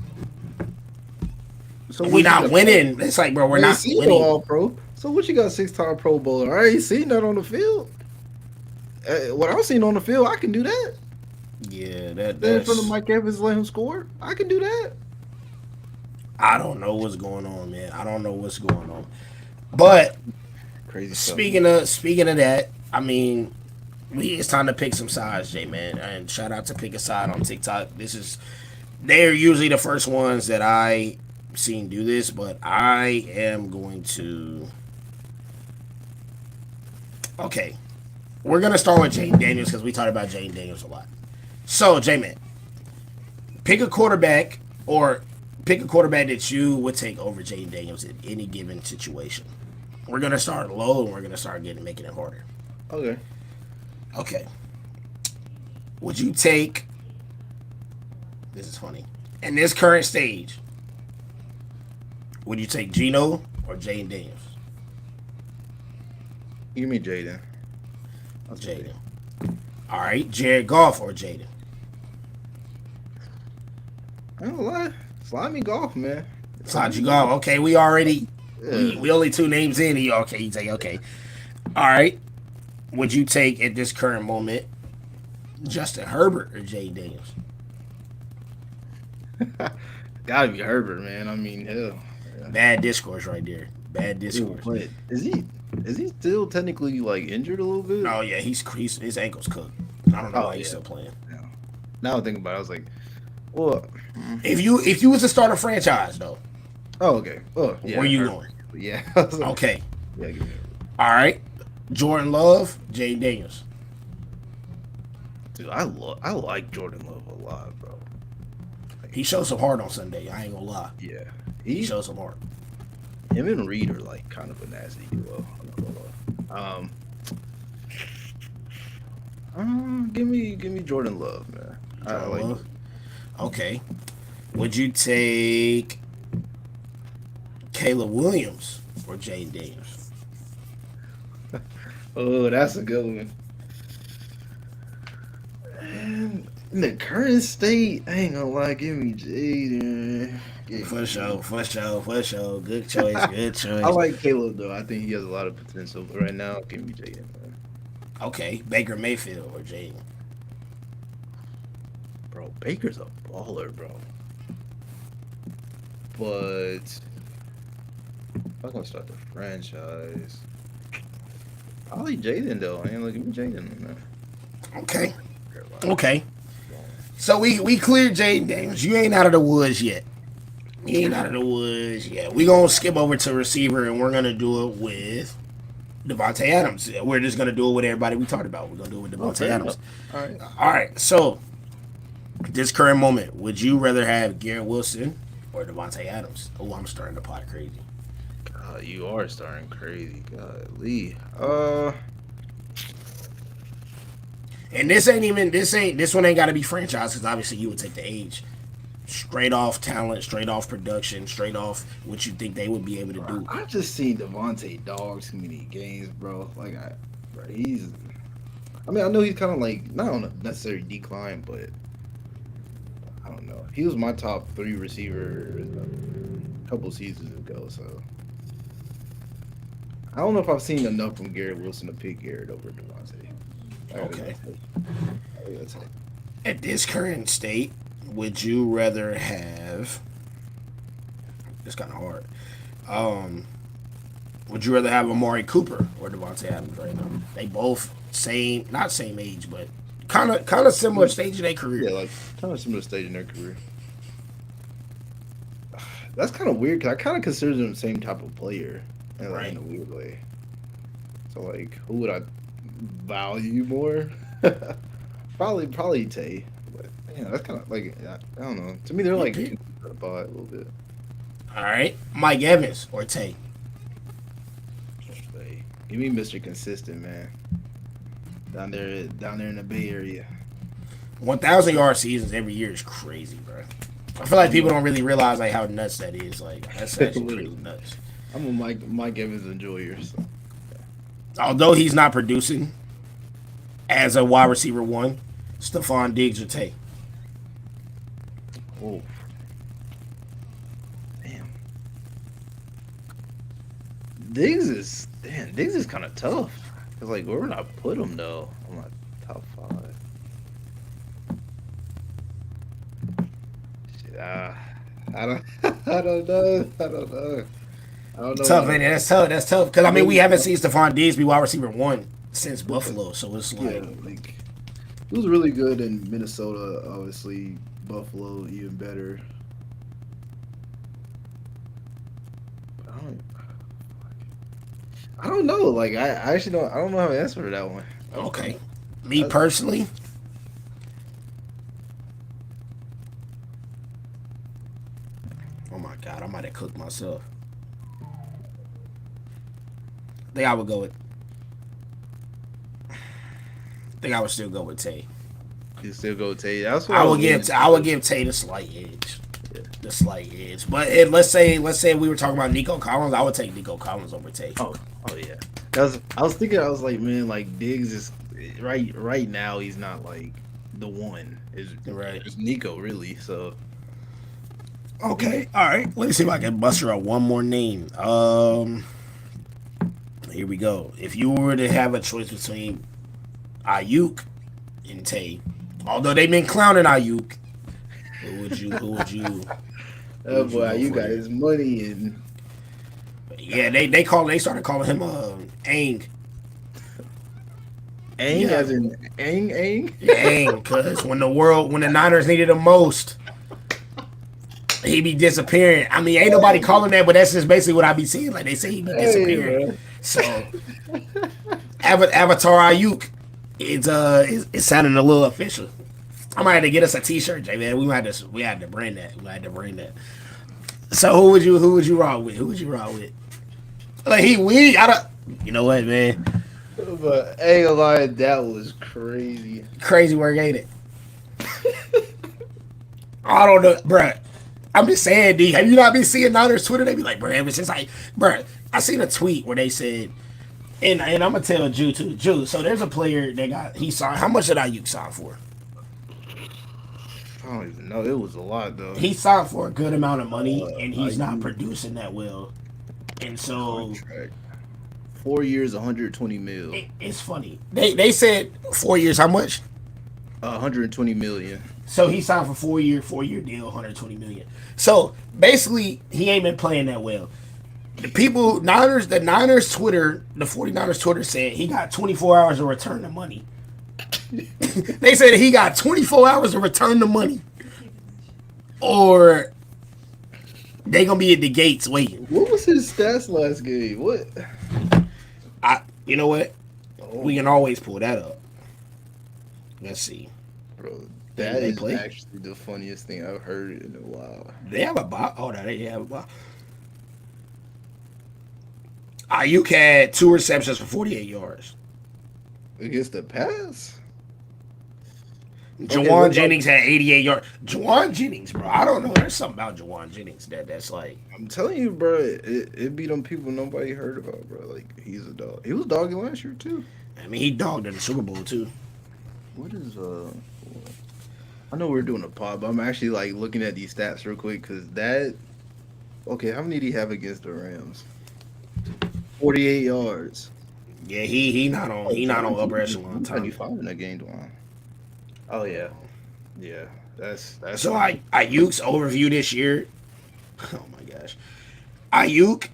So we not winning. It's like, bro, we're not winning. All pro. So what you got 6-time Pro Bowler? I ain't seen that on the field. What I'm seeing on the field, I can do that. Yeah, that's in front of Mike Evans, let him score. I can do that. I don't know what's going on, man. I don't know what's going on. But crazy. Speaking of that, I mean, it's time to pick some sides, Jman. And shout out to Pick a Side on TikTok. They're usually the first ones that I seen do this, but I am going to. Okay, we're gonna start with Jayden Daniels because we talked about Jayden Daniels a lot. So, Jman, pick a quarterback that you would take over Jayden Daniels in any given situation. We're gonna start low and we're gonna start making it harder. Okay. Would you take? This is funny. In this current stage, would you take Geno or Jayden Daniels? You mean Jayden? Jayden. All right, Jared Goff or Jayden? I don't lie. Slimy golf, man. Slide you go. Okay, we already Yeah. we only two names in. Okay, you say okay. All right. Would you take at this current moment Justin Herbert or Jay Daniels? Gotta be Herbert, man. I mean, hell. Yeah. Bad discourse right there. Bad Dude, discourse. but is he still technically like injured a little bit? Oh yeah, he's his ankle's cooked. I don't know why he's still playing. Yeah. Now I think about it, I was like, well, If you was to start a franchise though, oh okay. Oh yeah. where you Herbert. going? Yeah. I was like, Okay. Yeah, give me Herbert. All right. Jordan Love, Jay Daniels. Dude, I like Jordan Love a lot, bro. He showed some heart on Sunday. I ain't gonna lie. Yeah. He showed some heart. Him and Reed are like kind of a nasty duo. Give me Jordan Love, man. I Jordan like Love. Okay. Would you take Caleb Williams or Jay Daniels? Oh, that's a good one. Man, in the current state, I ain't gonna lie, give me Jayden. For sure. Good choice. I like Caleb though. I think he has a lot of potential. But right now, give me Jayden, man. Okay. Baker Mayfield or Jay. Bro, Baker's a baller, bro. But I'm gonna start the franchise. Probably Jayden though. I ain't looking at Jayden, man. Okay. So we cleared Jay Daniels. You ain't out of the woods yet. We gonna skip over to receiver and we're gonna do it with Devontae Adams. We're just gonna do it with everybody we talked about. We're gonna do it with Devontae Adams. All right. So this current moment, would you rather have Garrett Wilson or Devontae Adams? Oh, I'm starting to pot crazy. God, you are starting crazy. Golly. And this one ain't gotta be franchise because obviously you would take the age. Straight off talent, straight off production, straight off what you think they would be able to do. I just seen Devontae dog too many games, bro. Like, he's. I mean, I know he's kind of like not on a necessary decline, but I don't know. He was my top 3 receiver a couple seasons ago, so I don't know if I've seen enough from Garrett Wilson to pick Garrett over Devontae. Okay. At this current state, would you rather have? It's kind of hard. Would you rather have Amari Cooper or Devontae Adams right now? They both not same age, but kind of similar stage in their career. Yeah, like kind of similar stage in their career. That's kind of weird because I kind of consider them the same type of player, in a weird way. So like, who would I value more? Probably Tay. But yeah, that's kind of like I don't know. To me, they're like apart a little bit. All right, Mike Evans or Tay. Give me Mr. Consistent, man. Down there in the Bay Area. 1,000-yard seasons every year is crazy, bro. I feel like people don't really realize like how nuts that is. Like that's actually pretty nuts. I'm a Mike Evans enjoyer. So. Although he's not producing as a wide receiver one, Stephon Diggs or Tay. Oh. Damn. Diggs is kind of tough. Cause like where would I put him though? On my top 5. Shit, I don't know. Tough, man. That's tough. Because I mean, we haven't seen Stephon Diggs be wide receiver one since Buffalo, so it's like he was really good in Minnesota. Obviously, Buffalo even better. I don't know. Like I actually don't. I don't know how to answer that one. Okay, me personally. Oh my God, I might have cooked myself. I think I would go with. I think I would still go with Tay. You still go with Tay. That's what I would give Tay the slight edge. Yeah. The slight edge. But let's say we were talking about Nico Collins, I would take Nico Collins over Tay. Oh yeah. I was thinking. I was like, man, like Diggs is right now. He's not like the one. It's Nico really. So Okay, all right. Let me see if I can muster up one more name. Here we go. If you were to have a choice between Ayuk and Tay, although they've been clowning Ayuk, who would you? Who would you? Who Oh would you boy, go you for got there? his money and Yeah, they started calling him Aang. Aang Yeah, as in Aang. yeah, Aang. Cause when the Niners needed him most, he be disappearing. I mean, ain't nobody calling that, but that's just basically what I be seeing. Like they say he be Hey, disappearing. bro. So Avatar Ayuk, it's sounding a little official. I might have to get us a T-shirt, Jay man. We had to bring that. We had to bring that. So who would you rock with? Who would you rock with? Like we I don't. You know what, man? But ain't gonna lie, that was crazy. Crazy work, ain't it? I don't know, bruh. I'm just saying, D. Have you not been seeing Niners Twitter? They be like, bruh, ever since bruh, I seen a tweet where they said, and I'm gonna tell Jew too, Jew. So there's a player that he signed. How much did Ayuk sign for? I don't even know. It was a lot though. He signed for a good amount of money, and I he's not use producing that well. And so contract 4 years, 120 mil, it's funny. They said 4 years. How much? 120 million. So he signed for 4 year deal, 120 million. So basically, he ain't been playing that well. The Niners Twitter, the 49ers Twitter said he got 24 hours to return the money. They said he got 24 hours to return the money, or they gonna be at the gates waiting. What was his stats last game? What? You know what? Oh, We can always pull that up. Let's see. bro, They, that they is play. actually the funniest thing I've heard in a while. They have a bot. Oh, no, they have a bot. Ayuk had 2 receptions for 48 yards. Against the pass? Okay, Jawan what about, Jennings had 88 yards. Jawan Jennings, bro. I don't know. There's something about Jawan Jennings that's like. I'm telling you, bro, it be them people nobody heard about, bro. Like, he's a dog. He was dogging last year, too. I mean, he dogged in the Super Bowl too. What is, I know we're doing a pod, but I'm actually, like, looking at these stats real quick, because that, okay, how many did he have against the Rams? 48 yards. Yeah, he not on upper echelon time. 95 in that game, Dwan. Oh, yeah. Yeah, that's So Ayuk's overview this year. Oh my gosh, Ayuk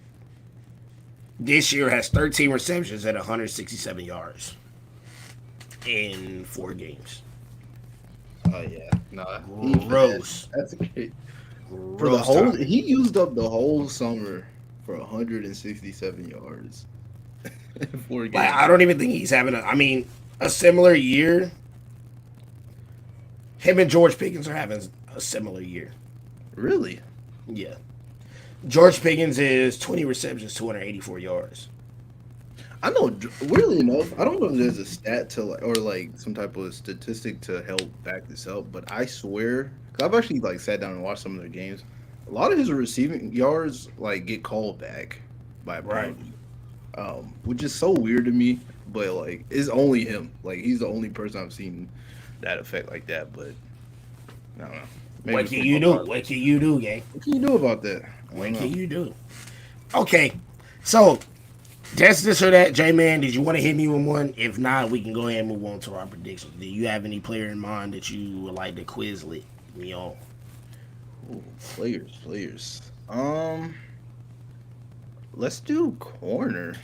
this year has 13 receptions at 167 yards in 4 games. Oh yeah, nah. Gross. That's great. For the Gross whole, time. he used up the whole summer for 167 yards in 4 Like games. I don't even think he's having a similar year. Him and George Pickens are having a similar year. Really? Yeah. George Pickens is 20 receptions, 284 yards. I know. Weirdly enough, I don't know if there's a stat to like, or like some type of statistic to help back this up, but I swear, because I've actually like sat down and watched some of their games. A lot of his receiving yards like get called back by a Right. penalty, which is so weird to me. But like, it's only him. Like, he's the only person I've seen that effect like that. But I don't know. Maybe What it's can from you do? Buffalo. What can you do, gang? What can you do about that? I What don't know. can you do? Okay. So, that's this or that. J-Man, did you want to hit me with one? If not, we can go ahead and move on to our predictions. Do you have any player in mind that you would like to Quizlet me on? Ooh, players. Let's do corner.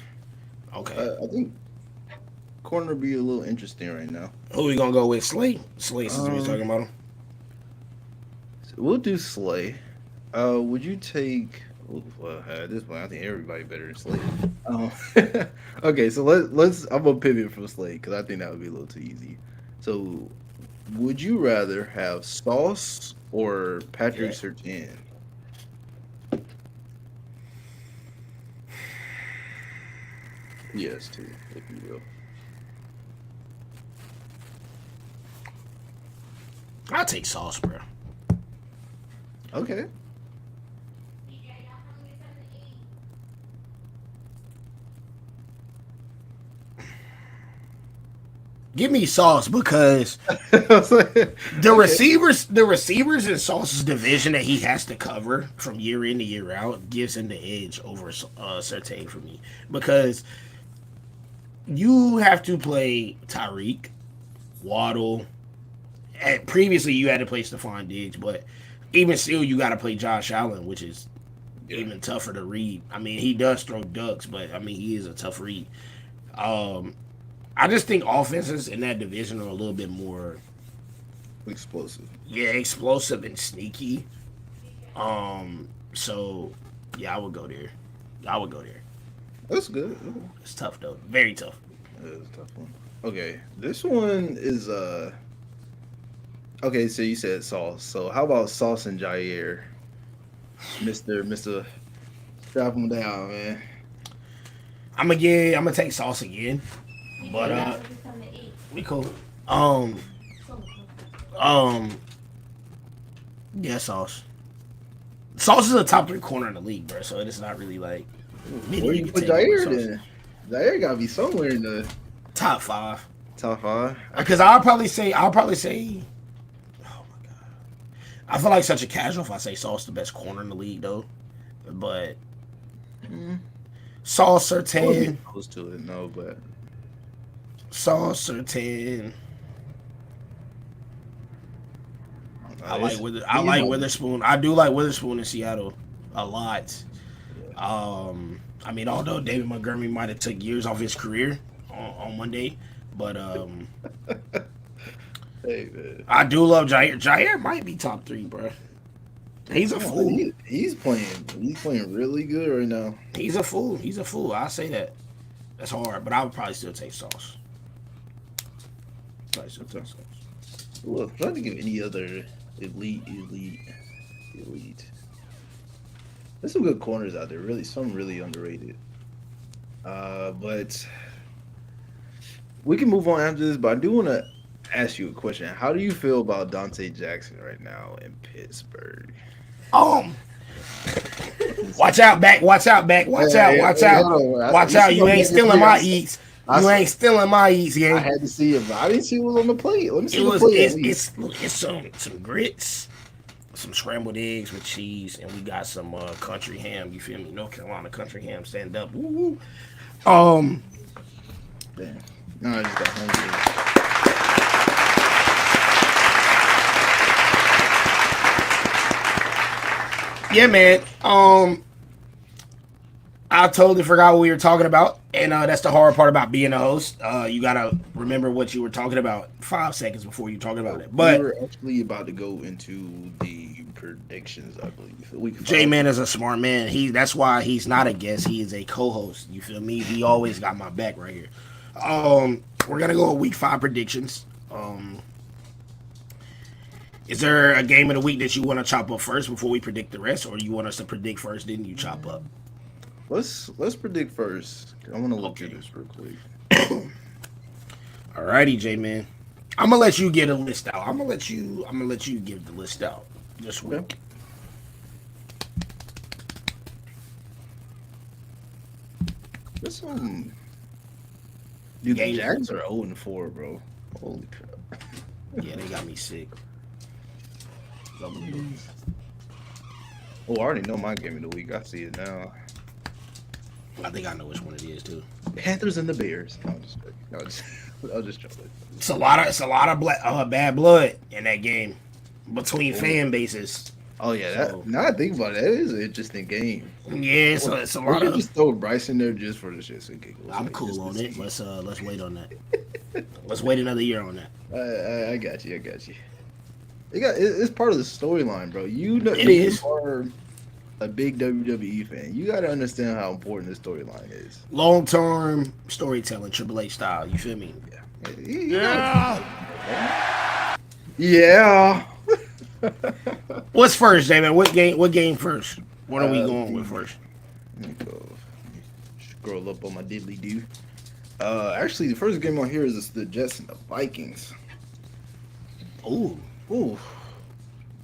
Okay. I think corner be a little interesting right now. Who we going to go with? Slay? Slay, since we was Um, talking about him. We'll do Slay. Would you take? Ooh, well, at this point, I think everybody better than Slay. Um, okay, so let's. I'm gonna pivot from Slay because I think that would be a little too easy. So, would you rather have Sauce or Patrick Yeah. Surtain? Yes, too, if you will. I'll take Sauce, bro. Okay. Give me Sauce because Okay. the receivers in Sauce's division that he has to cover from year in to year out gives him the edge over Surtain for me because you have to play Tyreek, Waddle. And previously, you had to play Stephon Diggs, but even still, you got to play Josh Allen, which is even tougher to read. I mean, he does throw ducks, but I mean, he is a tough read. Um, I just think offenses in that division are a little bit more, Explosive. yeah, explosive and sneaky. So yeah, I would go there. I would go there. That's good. It's tough though, very tough. That's a tough one. Okay, this one is Okay, so you said Sauce. So how about Sauce and Jair? Mister strap him down, man. I'm gonna take Sauce again, but we cool. Um, yeah, Sauce. Sauce is a top 3 corner in the league, bro. So it's not really like Where you can put take over Jair Sauce. then? Jair gotta be somewhere in the Top 5. top 5. Because I'll probably say. Oh my god. I feel like such a casual if I say Sauce the best corner in the league though, but Sauce Surtain. Close to it, no, but Sauce Surtain. I like Witherspoon. I do like Witherspoon in Seattle a lot. I mean, although David Montgomery might have took years off his career on Monday, but Hey man, I do love Jair. Jair might be top 3, bro. He's a fool. he's playing really good right now. He's a fool. He's a fool. I say that. That's hard, but I would probably still take Sauce. Probably still take Sauce. Look, I'm trying to give any other elite. There's some good corners out there. Really, some really underrated. But we can move on after this. But I do want to ask you a question. How do you feel about Dante Jackson right now in Pittsburgh? Watch out, back. Watch out, back. Watch out. Watch out. Watch out. You ain't stealing my eats. You ain't stealing my eats, I yeah. had to see it, but I didn't see what was on the plate. Let me see It the was plate. At least. it's some grits, some scrambled eggs with cheese, and we got some country ham. You feel me? North Carolina country ham, stand up. Woo woo. Damn. No, I just got hungry. Yeah, man. I totally forgot what we were talking about, and that's the hard part about being a host. You gotta remember what you were talking about 5 seconds before you talking about it. But we were actually about to go into the predictions, I believe. Jman is a smart man. That's why he's not a guest. He is a co-host. You feel me? He always got my back right here. We're gonna go week 5 predictions. Is there a game of the week that you want to chop up first before we predict the rest, or you want us to predict first, then you chop up? Let's predict first. I want to look at this real quick. Alrighty, J-Man. I'm gonna let you get a list out. I'm gonna let you give the list out this week. Okay. There's some. Dude, the Jags are 0-4, bro. Holy crap. Yeah, they got me sick. Oh, I already know my game of the week. I see it now. I think I know which one it is too. Panthers and the Bears. No, I'm just joking. I'll just joke. It's a lot of bad blood in that game between fan bases. Oh yeah, now I think about it, that is an interesting game. Yeah, so it's a We lot could of. just throw Bryce in there just for the shits and giggles. I'm Like, cool just on to it. see. Let's wait on that. Let's wait another year on that. I got you. It's part of the storyline, bro. You know, It is. are a big WWE fan. You got to understand how important this storyline is. Long term storytelling, Triple H style. You feel me? Yeah. What's first, David? What game first? What are we going with first? Let me go scroll up on my diddly do. Actually, the first game on here is the Jets and the Vikings. Ooh.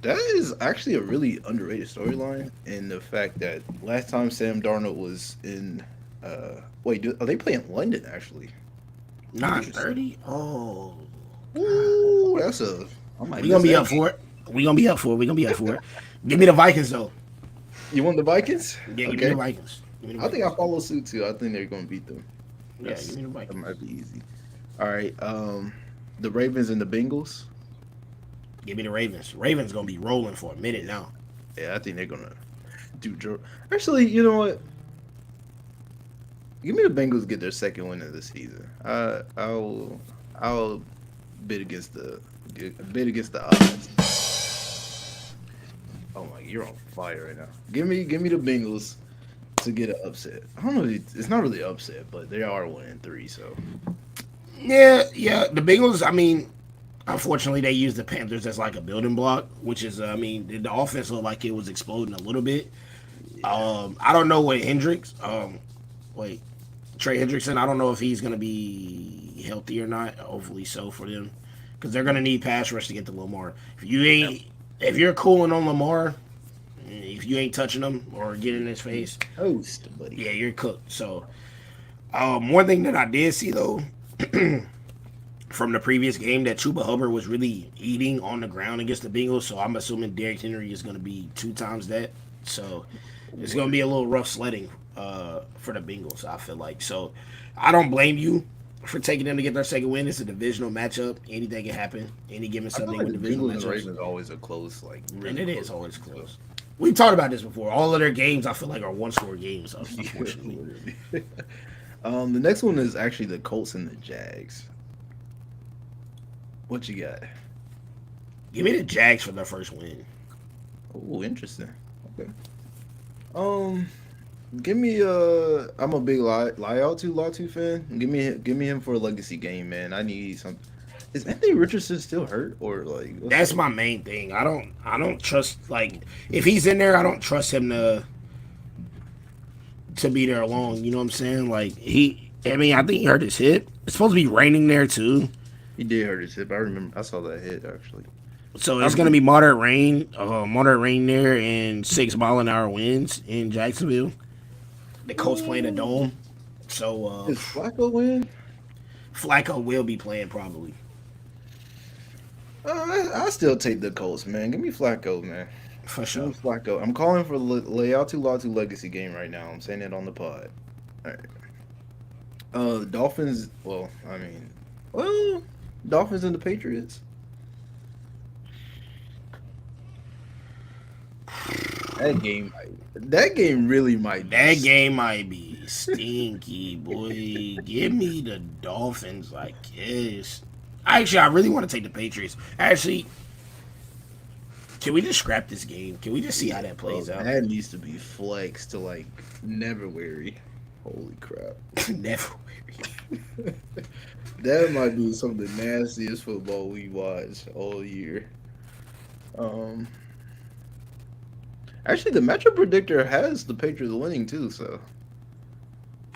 That is actually a really underrated storyline in the fact that last time Sam Darnold was in, are they playing London actually? Interesting. 9:30. Oh, Ooh, that's a. I might we gonna miss be that up game. for it. We gonna be up for it. We gonna be up for it. Give me the Vikings though. You want the Vikings? Yeah, give me the Okay. Vikings. Give me the I think I Vikings. follow suit too. I think they're going to beat them. Yeah, give That's me the that Vikings. might be easy. All right. The Ravens and the Bengals. Give me the Ravens. Ravens gonna be rolling for a minute now. Yeah, I think they're gonna do. Actually, you know what? Give me the Bengals get their second win of the season. I'll bid against the bid against the odds. Oh my, you're on fire right now. Give me the Bengals to get an upset. I don't know. It's not really upset, but they are 1-3. So Yeah, yeah. The Bengals. I mean, unfortunately, they use the Panthers as like a building block, which is, I mean, the offense looked like it was exploding a little bit. yeah. I don't know what Hendricks. Wait, Trey Hendrickson. I don't know if he's gonna be healthy or not. Hopefully so for them, because they're gonna need pass rush to get to Lamar. If you're cooling on Lamar, if you ain't touching him or getting in his face, Toast, buddy. yeah, you're cooked. So, one thing that I did see though from the previous game that Chuba Hubbard was really eating on the ground against the Bengals. So I'm assuming Derrick Henry is going to be 2 times that. So it's going to be a little rough sledding for the Bengals. I feel like so. I don't blame you for taking them to get their second win. It's a divisional matchup. Anything can happen any given I feel Sunday like with the divisional Bengals and matchups, Ravens always are close, like and really it close is always games. So. close. We've talked about this before. All of their games, I feel like, are one-score games. Yeah, Unfortunately, literally. The next one is actually the Colts and the Jags. What you got? give me the Jags for their first win. Oh, interesting. Okay. Um, give me I'm a big Latu fan. Give me him for a legacy game, man. I need some. Is Anthony Richardson still hurt or like what's That's up? my main thing. I don't trust like if he's in there, I don't trust him to be there long. You know what I'm saying? Like I mean, I think he hurt his hip. It's supposed to be raining there too, He did hurt his hip. I remember I saw that hit actually. so it's I'm gonna pretty be moderate rain there, and 6 mile an hour winds in Jacksonville. The Colts playing a dome, so is Flacco win? Flacco will be playing probably I still take the Colts, man. Give me Flacco, man. for Give me sure. Flacco. I'm calling for the Lealtu Latu legacy game right now. I'm saying it on the pod. All right. The Dolphins. Well, Dolphins and the Patriots. That game really might be. That game might be stinky, boy. Give me the Dolphins like this. Actually, I really want to take the Patriots. Actually, can we just scrap this game? Can we just see how that Bro, plays out? that needs to be flexed to like never weary. Holy crap. Never. That might be some of the nastiest football we watch all year. Um, Actually, the Metro Predictor has the Patriots winning too. So,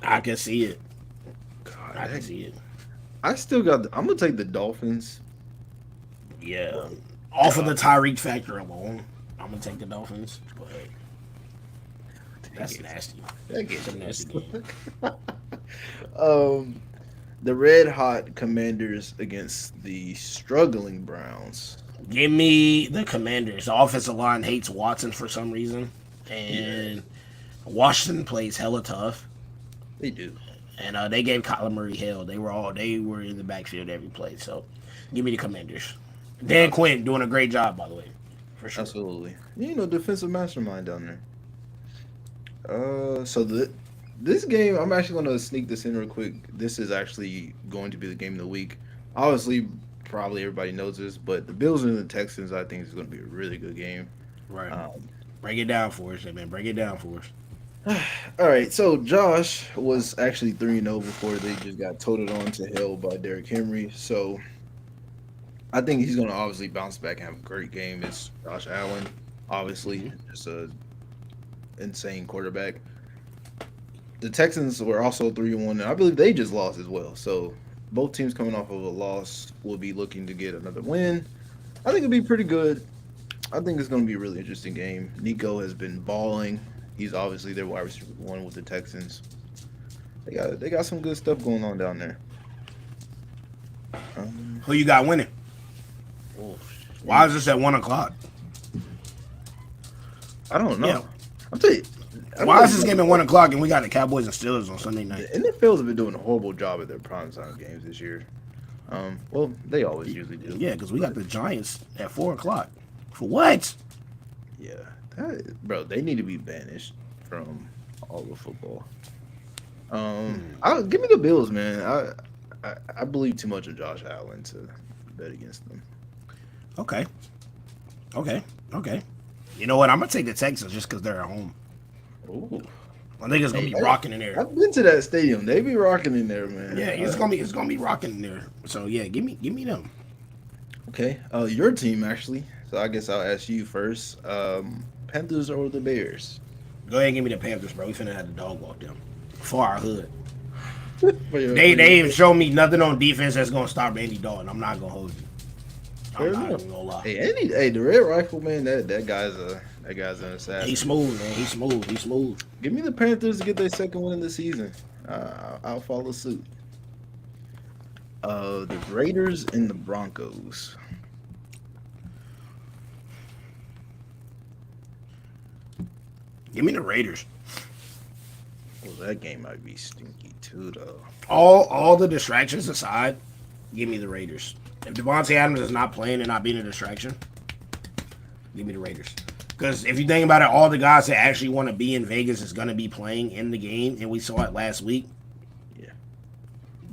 I can see it. God, I can see it. I still got. I'm gonna take the Dolphins. Yeah. Off of the Tyreek factor alone, I'm gonna take the Dolphins. But that's nasty. That It's a nasty game. um, the Red Hot Commanders against the struggling Browns. Give me the Commanders. The offensive line hates Watson for some reason, Yeah, and Washington plays hella tough. they do. And they gave Kyler Murray hell. They were in the backfield every play. So, give me the Commanders. Dan Quinn doing a great job, by the way, for sure. Absolutely. Defensive mastermind down there. This game, I'm actually going to sneak this in real quick. This is actually going to be the game of the week. Obviously, probably everybody knows this, but the Bills and the Texans, I think, is going to be a really good game. Right. Um, Break it down for us, man. Break it down for us. all right, so Josh was actually 3-0 before they just got toted on to hell by Derrick Henry. So I think he's going to obviously bounce back and have a great game. It's Josh Allen, obviously, just a insane quarterback. The Texans were also 3-1, and I believe they just lost as well. So both teams coming off of a loss will be looking to get another win. I think it'll be pretty good. I think it's going to be a really interesting game. Nico has been balling. He's obviously their wide receiver one with the Texans. They got some good stuff going on down there. Who you got winning? Oh, Why is this at 1 o'clock? I don't know. Yeah. I'll tell you. Why is this game at 1 o'clock and we got the Cowboys and Steelers on Sunday night? The NFL's been doing a horrible job at their primetime games this year. Well, they always usually do. Yeah, because we got the Giants at 4 o'clock. For what? Yeah, bro, they need to be banished from all of football. Give me the Bills, man. I believe too much in Josh Allen to bet against them. Okay. You know what? I'm gonna take the Texans just because they're at home. Ooh. I think it's gonna be rocking in there. I've been to that stadium. They be rocking in there, man. Yeah, it's gonna be rocking in there. So yeah, give me them. Okay. Your team actually. So I guess I'll ask you first. Panthers or the Bears? Go ahead and give me the Panthers, bro. We finna have the dog walk them for our hood. For your- They ain't show me nothing on defense that's gonna stop Andy Dalton. I'm not gonna hold you. Fair I'm not enough. even gonna lie. Hey, the Red Rifle, man. That guy's an assassin. He's smooth, man. He's smooth. Give me the Panthers to get their second win of the season. I'll follow suit. The Raiders and the Broncos. Give me the Raiders. Well, that game might be stinky too, though. All the distractions aside, give me the Raiders. If Devontae Adams is not playing and not being a distraction, give me the Raiders. Because if you think about it, all the guys that actually want to be in Vegas is going to be playing in the game, and we saw it last week. Yeah.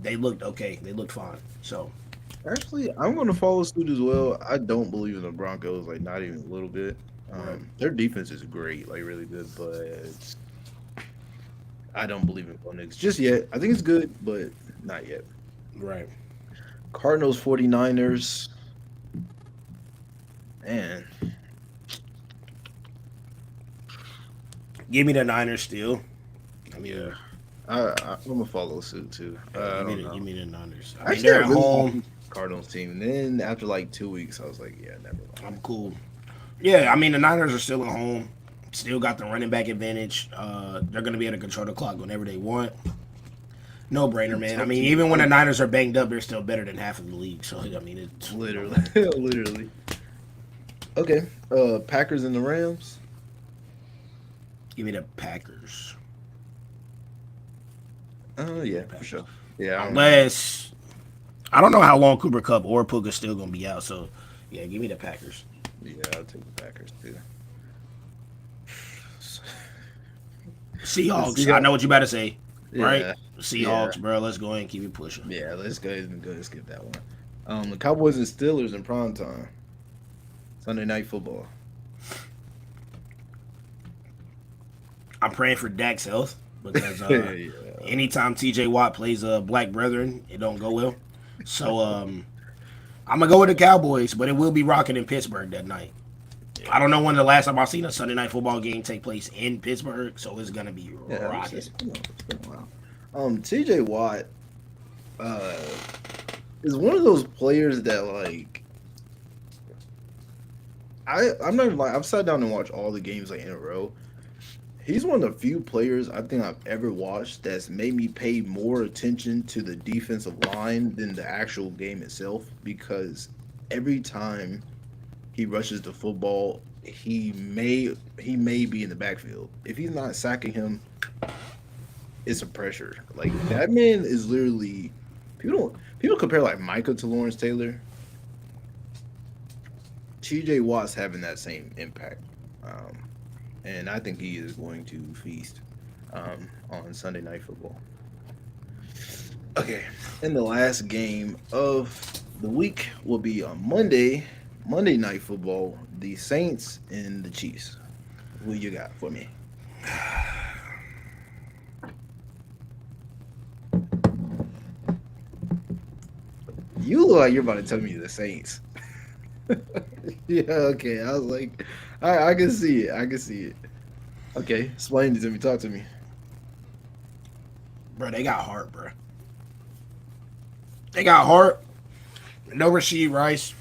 They looked okay. They looked fine. So, Actually, I'm going to follow suit as well. I don't believe in the Broncos, like not even a little bit. Their defense is great, like really good, but I don't believe in Bo Nix just yet. I think it's good, but not yet. right. Cardinals 49ers. Man. Give me the Niners still. I mean, Yeah. I'm gonna follow suit too. I don't know. give me the Niners. I mean, Actually, they're I at really home. like the Cardinals team. And then after like 2 weeks, I was like, yeah, never mind. I'm cool. Yeah, I mean, the Niners are still at home. Still got the running back advantage. They're going to be able to control the clock whenever they want. No brainer, man. I mean, even when the Niners are banged up, they're still better than half of the league. So, I mean, it's Literally. Literally. Okay. Packers and the Rams. give me the Packers. Yeah, for sure. Yeah. Unless, I don't know how long Cooper Kupp or Puka's still going to be out. So, yeah, give me the Packers. Yeah, I'll take the Packers too. Seahawks. I know what you about to say. Right? Yeah. Seahawks, Yeah. bro. Let's go ahead and keep it pushing. Yeah, let's go ahead and skip that one. The Cowboys and Steelers in prime time. Sunday Night Football. I'm praying for Dak's health because Yeah. anytime TJ Watt plays Black Brethren, it don't go well. So I'm gonna go with the Cowboys, but it will be rocking in Pittsburgh that night. I don't know when the last time I've seen a Sunday Night Football game take place in Pittsburgh, so it's gonna be rocking. It's been a while. TJ Watt is one of those players that like I'm not even like I've sat down and watched all the games like in a row. He's one of the few players I think I've ever watched that's made me pay more attention to the defensive line than the actual game itself, because every time he rushes the football, he may be in the backfield. If he's not sacking him, it's a pressure. Like that man is literally people compare like Micah to Lawrence Taylor. TJ Watt's having that same impact. And I think he is going to feast on Sunday Night Football. Okay. And the last game of the week will be on Monday Night Football, the Saints and the Chiefs. Who you got for me? You look like you're about to tell me the Saints. Yeah, okay. I was like, I can see it. Okay, explain it to me. Talk to me. Bro, they got heart, bro. They got heart. No Rasheed Rice.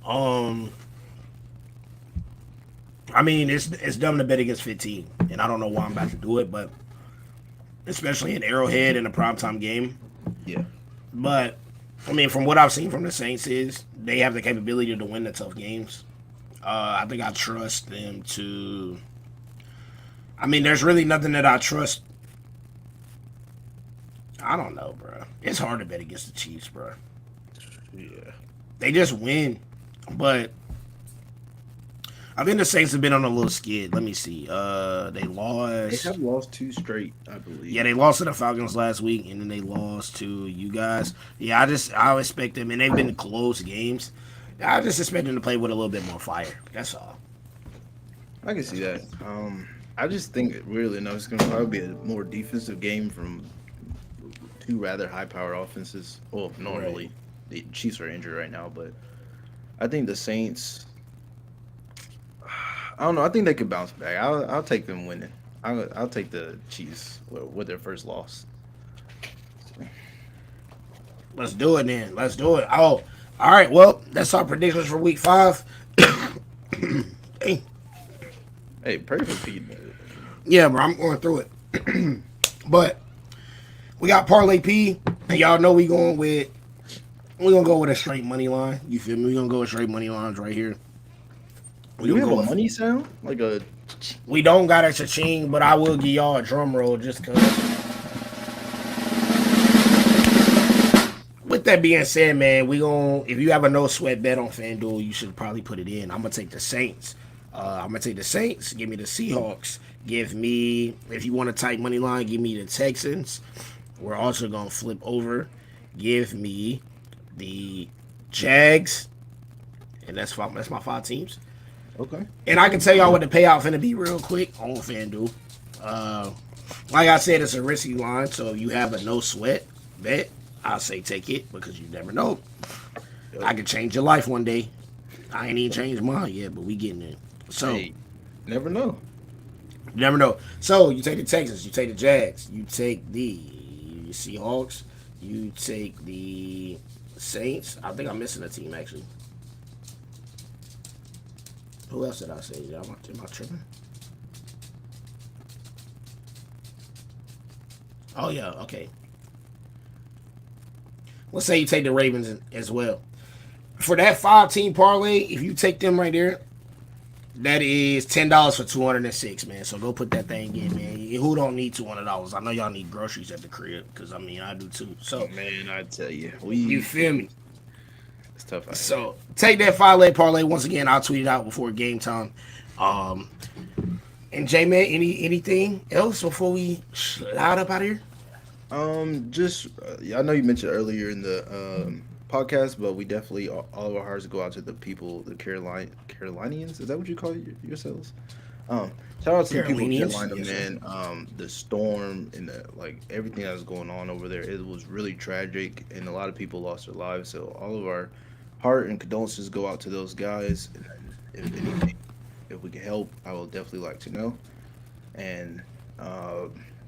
I mean, it's dumb to bet against 15, and I don't know why I'm about to do it, but especially in Arrowhead in a primetime game. Yeah. But I mean, from what I've seen from the Saints, is they have the capability to win the tough games. I think I trust them to. I mean, there's really nothing that I trust. I don't know, bro. It's hard to bet against the Chiefs, bro. Yeah. They just win, but I think the Saints have been on a little skid. Let me see. They They lost. have lost 2 straight, I believe. Yeah, they lost to the Falcons last week, and then they lost to you guys. Yeah, I expect them, and they've been close games. I just expect them to play with a little bit more fire. That's all. I can see that. I just think really no, it's gonna probably be a more defensive game from two rather high power offenses. Well, Right. normally the Chiefs are injured right now, but I think the Saints. I don't know. I think they could bounce back. I'll take them winning. I'll take the Chiefs with their first loss. Let's do it then. Let's do it. Oh, all right. Well, that's our predictions for Week 5. Hey, Hey, pray for Pete. yeah, bro, I'm going through it. But we got Parlay P, and y'all know we gonna go with a straight money line. You feel me? We gonna go with straight money lines right here. We Do we gonna have go a with, money sound like a? we don't got a cha-ching, but I will give y'all a drum roll just cause. With that being said, man, if you have a no sweat bet on FanDuel, you should probably put it in. I'm gonna take the Saints. I'm gonna take the Saints. Give me the Seahawks. Give me, if you want a tight money line, give me the Texans. We're also gonna flip over. Give me the Jags, and that's my 5 teams. Okay. And I can tell y'all what the payout finna be real quick on FanDuel. Uh, like I said, it's a risky line, so if you have a no sweat bet, I'll say take it because you never know. I could change your life one day. I ain't even changed mine yet, but we getting there. So Hey, never know. you never know. So you take the Texans, you take the Jags, you take the Seahawks, you take the Saints. I think I'm missing a team actually. Who else did I say? Am I tripping? Oh yeah, okay. Let's say you take the Ravens as well. For that 5 team parlay, if you take them right there, that is $10 for 206, man. So go put that thing in, man. Who don't need $200? I know y'all need groceries at the crib, because I mean I do too. So Man, I tell you, you feel me? it's tough out here. So take that 5 leg parlay. Once again, I'll tweet it out before game time. Um, and Jman, anything else before we slide up out of here? Just I know you mentioned earlier in the podcast, but we definitely all of our hearts go out to the people, the Carolinians. Is that what you call yourselves? Shout out to the people of Carolinians? Carolina, Yes, sir. man. The storm and like everything that was going on over there, it was really tragic, and a lot of people lost their lives. So all of our heart and condolences go out to those guys. And if anything, if we can help, I will definitely like to know. And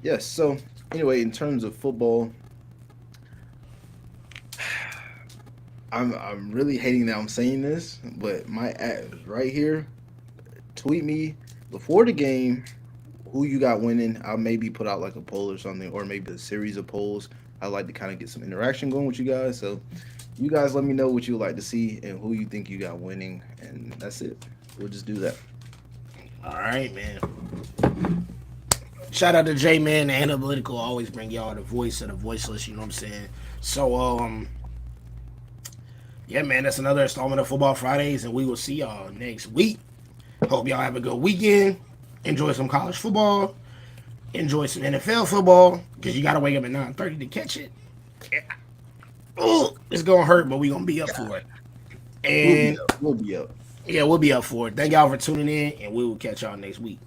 yes, so anyway, in terms of football, I'm really hating that I'm saying this, but my ad is right here. Tweet me before the game who you got winning. I'll maybe put out like a poll or something, or maybe a series of polls. I like to kind of get some interaction going with you guys. So you guys let me know what you would like to see and who you think you got winning, and that's it. We'll just do that. All right, man. Shout out to Jman, the analytical, always bring y'all the voice of the voiceless. You know what I'm saying? So yeah, man, that's another installment of Football Fridays, and we will see y'all next week. Hope y'all have a good weekend. Enjoy some college football. Enjoy some NFL football, because you got to wake up at 9:30 to catch it. Ooh, it's going to hurt, but we're going to be up for it. We'll be And up. We'll be up. yeah, we'll be up for it. Thank y'all for tuning in, and we will catch y'all next week.